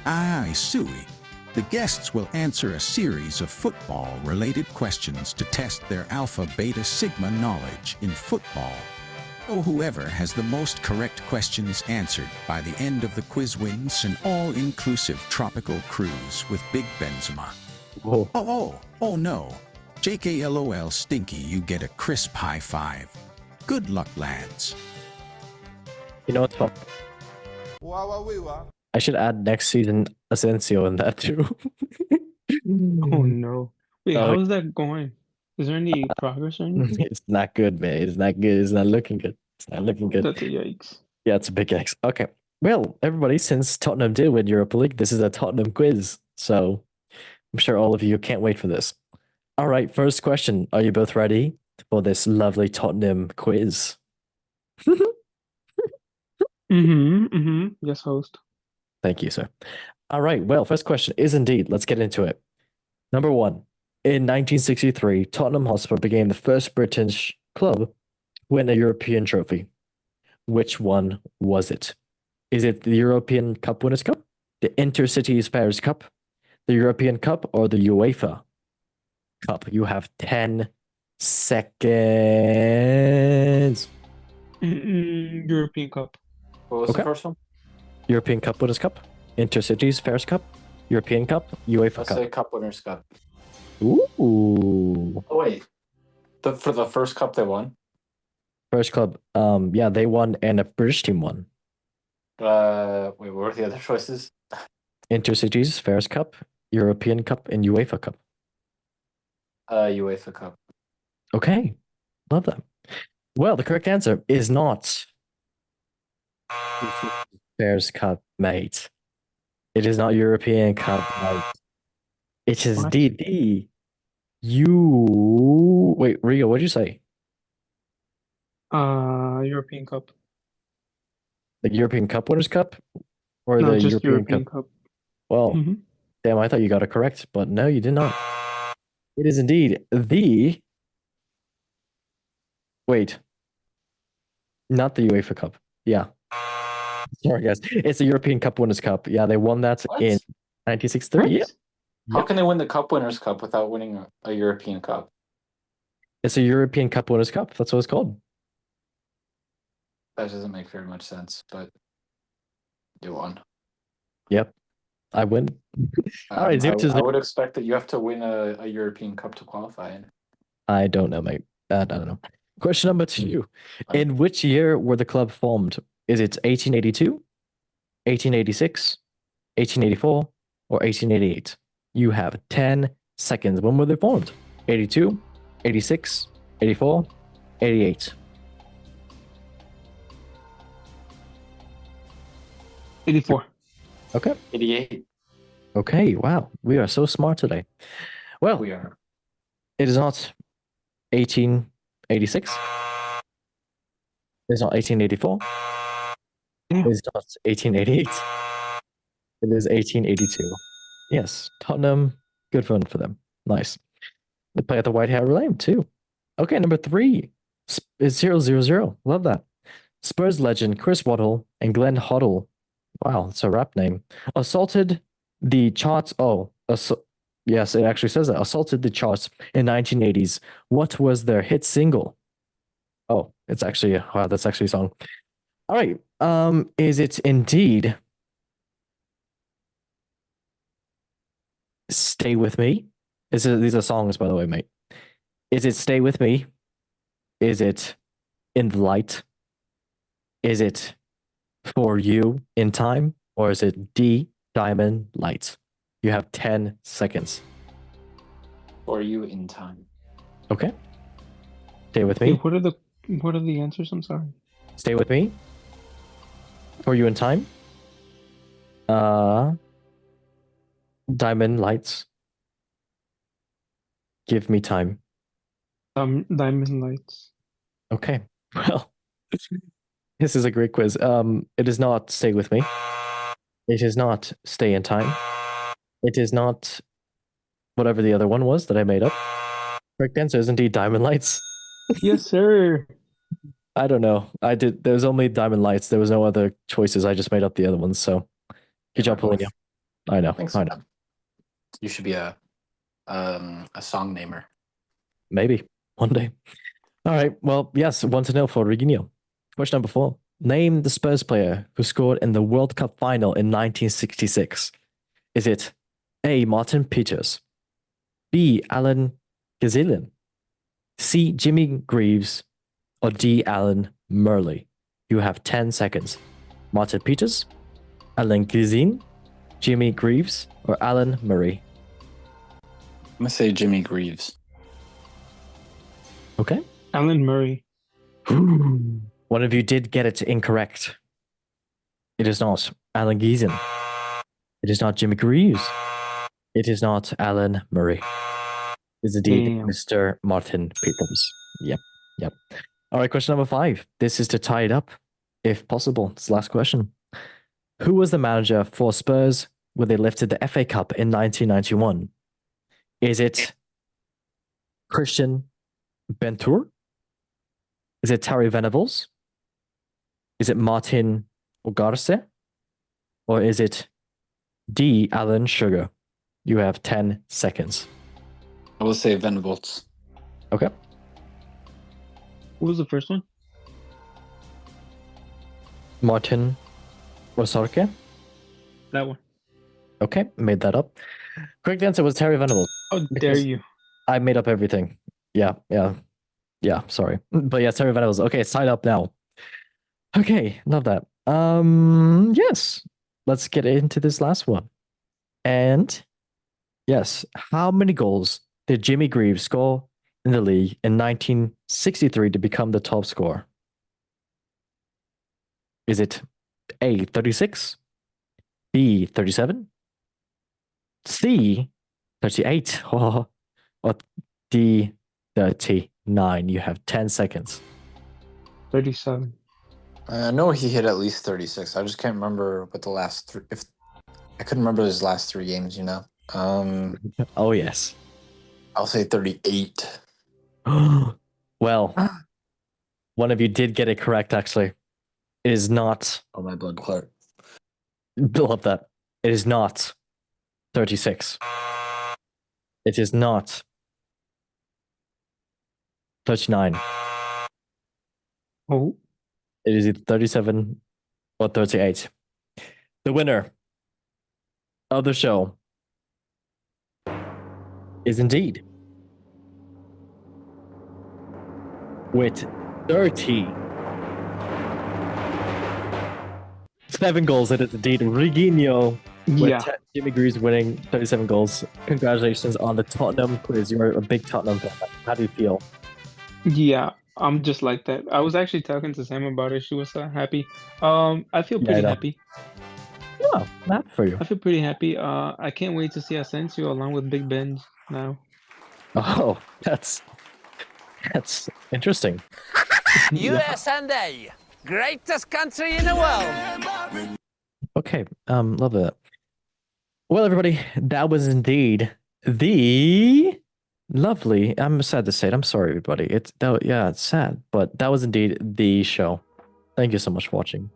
Aye, Suey. The guests will answer a series of football-related questions to test their alpha, beta, sigma knowledge in football. So whoever has the most correct questions answered by the end of the quiz wins an all-inclusive tropical cruise with Big Benzema. Whoa. Oh no. JKLOL Stinky, you get a crisp high five. Good luck, lads. You know what's fun? I should add next season Asensio in that too. Oh no. Wait, Oh. how is that going? Is there any progress or anything? It's not good, man. It's not good. It's not looking good. It's not looking good. That's a yikes. Yeah, it's a big X. Okay. Well, everybody, since Tottenham did win Europa League, this is a Tottenham quiz. So I'm sure all of you can't wait for this. All right, first question. Are you both ready for this lovely Tottenham quiz? Yes, host. Thank you, sir. All right, well, first question is indeed, let's get into it. Number one, in 1963, Tottenham Hotspur became the first British club to win a European trophy. Which one was it? Is it the European Cup Winners' Cup, the Intercities Fairs Cup, the European Cup, or the UEFA Cup? You have 10 seconds. European Cup. What was the Okay. first one? European Cup Winners' Cup, Intercities Fairs Cup, European Cup, UEFA Let's Cup. say Cup Winners' Cup. Ooh. Oh wait, for the first cup they won. First club, yeah, they won and a British team won. Wait, what were the other choices? Intercities Fairs Cup, European Cup, and UEFA Cup. UEFA Cup. Okay, love that. Well, the correct answer is not Fairs Cup, mate. It is not European Cup, mate. It is What? DD. Wait, Rio, what did you say? European Cup. The European Cup Winners' Cup, or No, the just European Cup? Cup. Well, Mhm. damn, I thought you got it correct, but no, you did not. It is indeed the. Wait, not the UEFA Cup. Yeah. Sorry, guys. It's the European Cup Winners' Cup. Yeah, they won that What? in 1963. Yeah. How Yep. can they win the Cup Winners' Cup without winning a European Cup? It's a European Cup Winners' Cup. That's what it's called. That doesn't make very much sense, but you won. Yep. I win. All right, I would expect that you have to win a European Cup to qualify. I don't know, mate. I don't know. Question number 2. In which year were the club formed? Is it 1882, 1886, 1884, or 1888? You have 10 seconds. When were they formed? 82, 86, 84, 88. 84. Okay. 88. Okay. Wow. We are so smart today. Well, We are. it is not 1886. It's not 1884. Yeah. It's not 1888. It is 1882. Yes, Tottenham. Good fun for them. Nice. They play at the White Hart Lane too. Okay, number 3 is 000. Love that. Spurs legend Chris Waddle and Glenn Hoddle. Wow, that's a rap name. Assaulted the charts. Yes, it actually says that. Assaulted the charts in 1980s. What was their hit single? Oh, it's actually wow. That's actually a song. All right. Is it indeed "Stay with Me"? These are songs, by the way, mate. Is it "Stay with Me"? Is it "In the Light"? Is it "For You in Time"? Or is it D, Diamond Lights? You have 10 seconds. For You in Time. Okay. Stay with Hey, me. what are the answers? I'm sorry. Stay with me. For You in Time. Diamond Lights. Give Me Time. Diamond Lights. Okay. Well, this is a great quiz. It is not Stay With Me. It is not Stay in Time. It is not whatever the other one was that I made up. Correct answer is indeed Diamond Lights. Yes, sir. I don't know. There's only Diamond Lights. There was no other choices. I just made up the other ones. So good job, Polina. I know. Thanks. I know. You should be a song namer. Maybe one day. All right. Well, yes, 1-0 for Reginio. Question number 4. Name the Spurs player who scored in the World Cup final in 1966. Is it A. Martin Peters, B. Alan Gazillion, C. Jimmy Greaves, or D. Alan Murley? You have 10 seconds. Martin Peters, Alan Gazin, Jimmy Greaves, or Alan Murray? I'm gonna say Jimmy Greaves. Okay. Alan Murray. One of you did get it incorrect. It is not Alan Gazin. It is not Jimmy Greaves. It is not Alan Murray. It's indeed Damn. Mr. Martin Peters. Yep. All right, question number 5. This is to tie it up, if possible. It's the last question. Who was the manager for Spurs when they lifted the FA Cup in 1991? Is it Christian Bentour? Is it Terry Venables? Is it Martin Ogarse? Or is it D. Alan Sugar? You have 10 seconds. I will say Venables. Okay. What was the first one? Martin Osorke? That one. Okay, made that up. Correct answer was Terry Venables. How dare Because- you? I made up everything. Yeah, sorry. But yeah, Terry Venables. Okay, it's tied up now. Okay, love that. Yes. Let's get into this last one. And yes, how many goals did Jimmy Greaves score in the league in 1963 to become the top scorer? Is it A, 36, B, 37, C, 38, or D, 39? You have 10 seconds. 37. I know he hit at least 36. I just can't remember what the last three. If I couldn't remember his last 3 games, you know. Oh, yes. I'll say 38. Well, one of you did get it correct, actually. It is not. Oh, my blood clot. Love that. It is not 36. It is not 39. Oh, It is either 37 or 38. The winner of the show is indeed with 37 goals. It is indeed Reginho with yeah. Jimmy Greaves winning 37 goals. Congratulations on the Tottenham quiz. You're a big Tottenham fan. How do you feel? Yeah, I'm just like that. I was actually talking to Sam about it. She was happy. I feel Yeah, I pretty know. happy. Oh, I'm happy for you. I feel pretty happy. I can't wait to see Asensio along with Big Ben now. Oh, that's interesting. USA, greatest country in the world. Okay, love that. Well, everybody, that was indeed the lovely. I'm sad to say it. I'm sorry, everybody. It's sad, but that was indeed the show. Thank you so much for watching.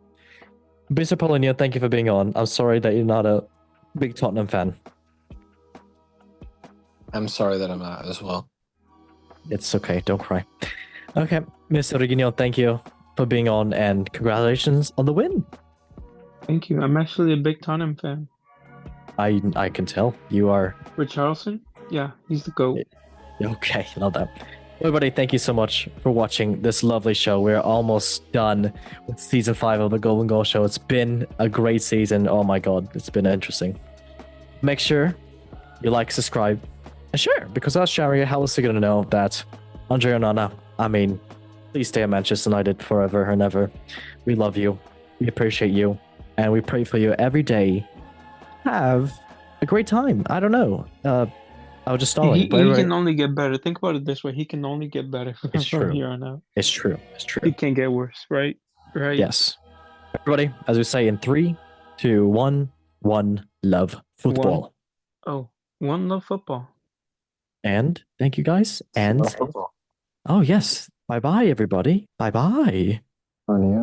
Mr. Paulinho, thank you for being on. I'm sorry that you're not a big Tottenham fan. I'm sorry that I'm not as well. It's okay. Don't cry. Okay, Mr. Reginho, thank you for being on, and congratulations on the win. Thank you. I'm actually a big Tottenham fan. I can tell you are. Richarlison? Yeah, he's the GOAT. Okay, love that. Everybody, thank you so much for watching this lovely show. We're almost done with season 5 of the Golden Goal Show. It's been a great season. Oh my god, it's been interesting. Make sure you like, subscribe, and share, because us sharing it, how else are you going to know that Andre Onana, please stay at Manchester United forever and ever. We love you. We appreciate you. And we pray for you every day. Have a great time. I don't know. I was just stalling. He can only get better. Think about it this way. He can only get better It's from true. here on out. It's true. It's true. He can't get worse, right? Right. Yes. Everybody, as we say in 3, 2, 1, love football. One love football. And thank you guys. And Football. oh yes. Bye bye everybody. Bye bye. On you.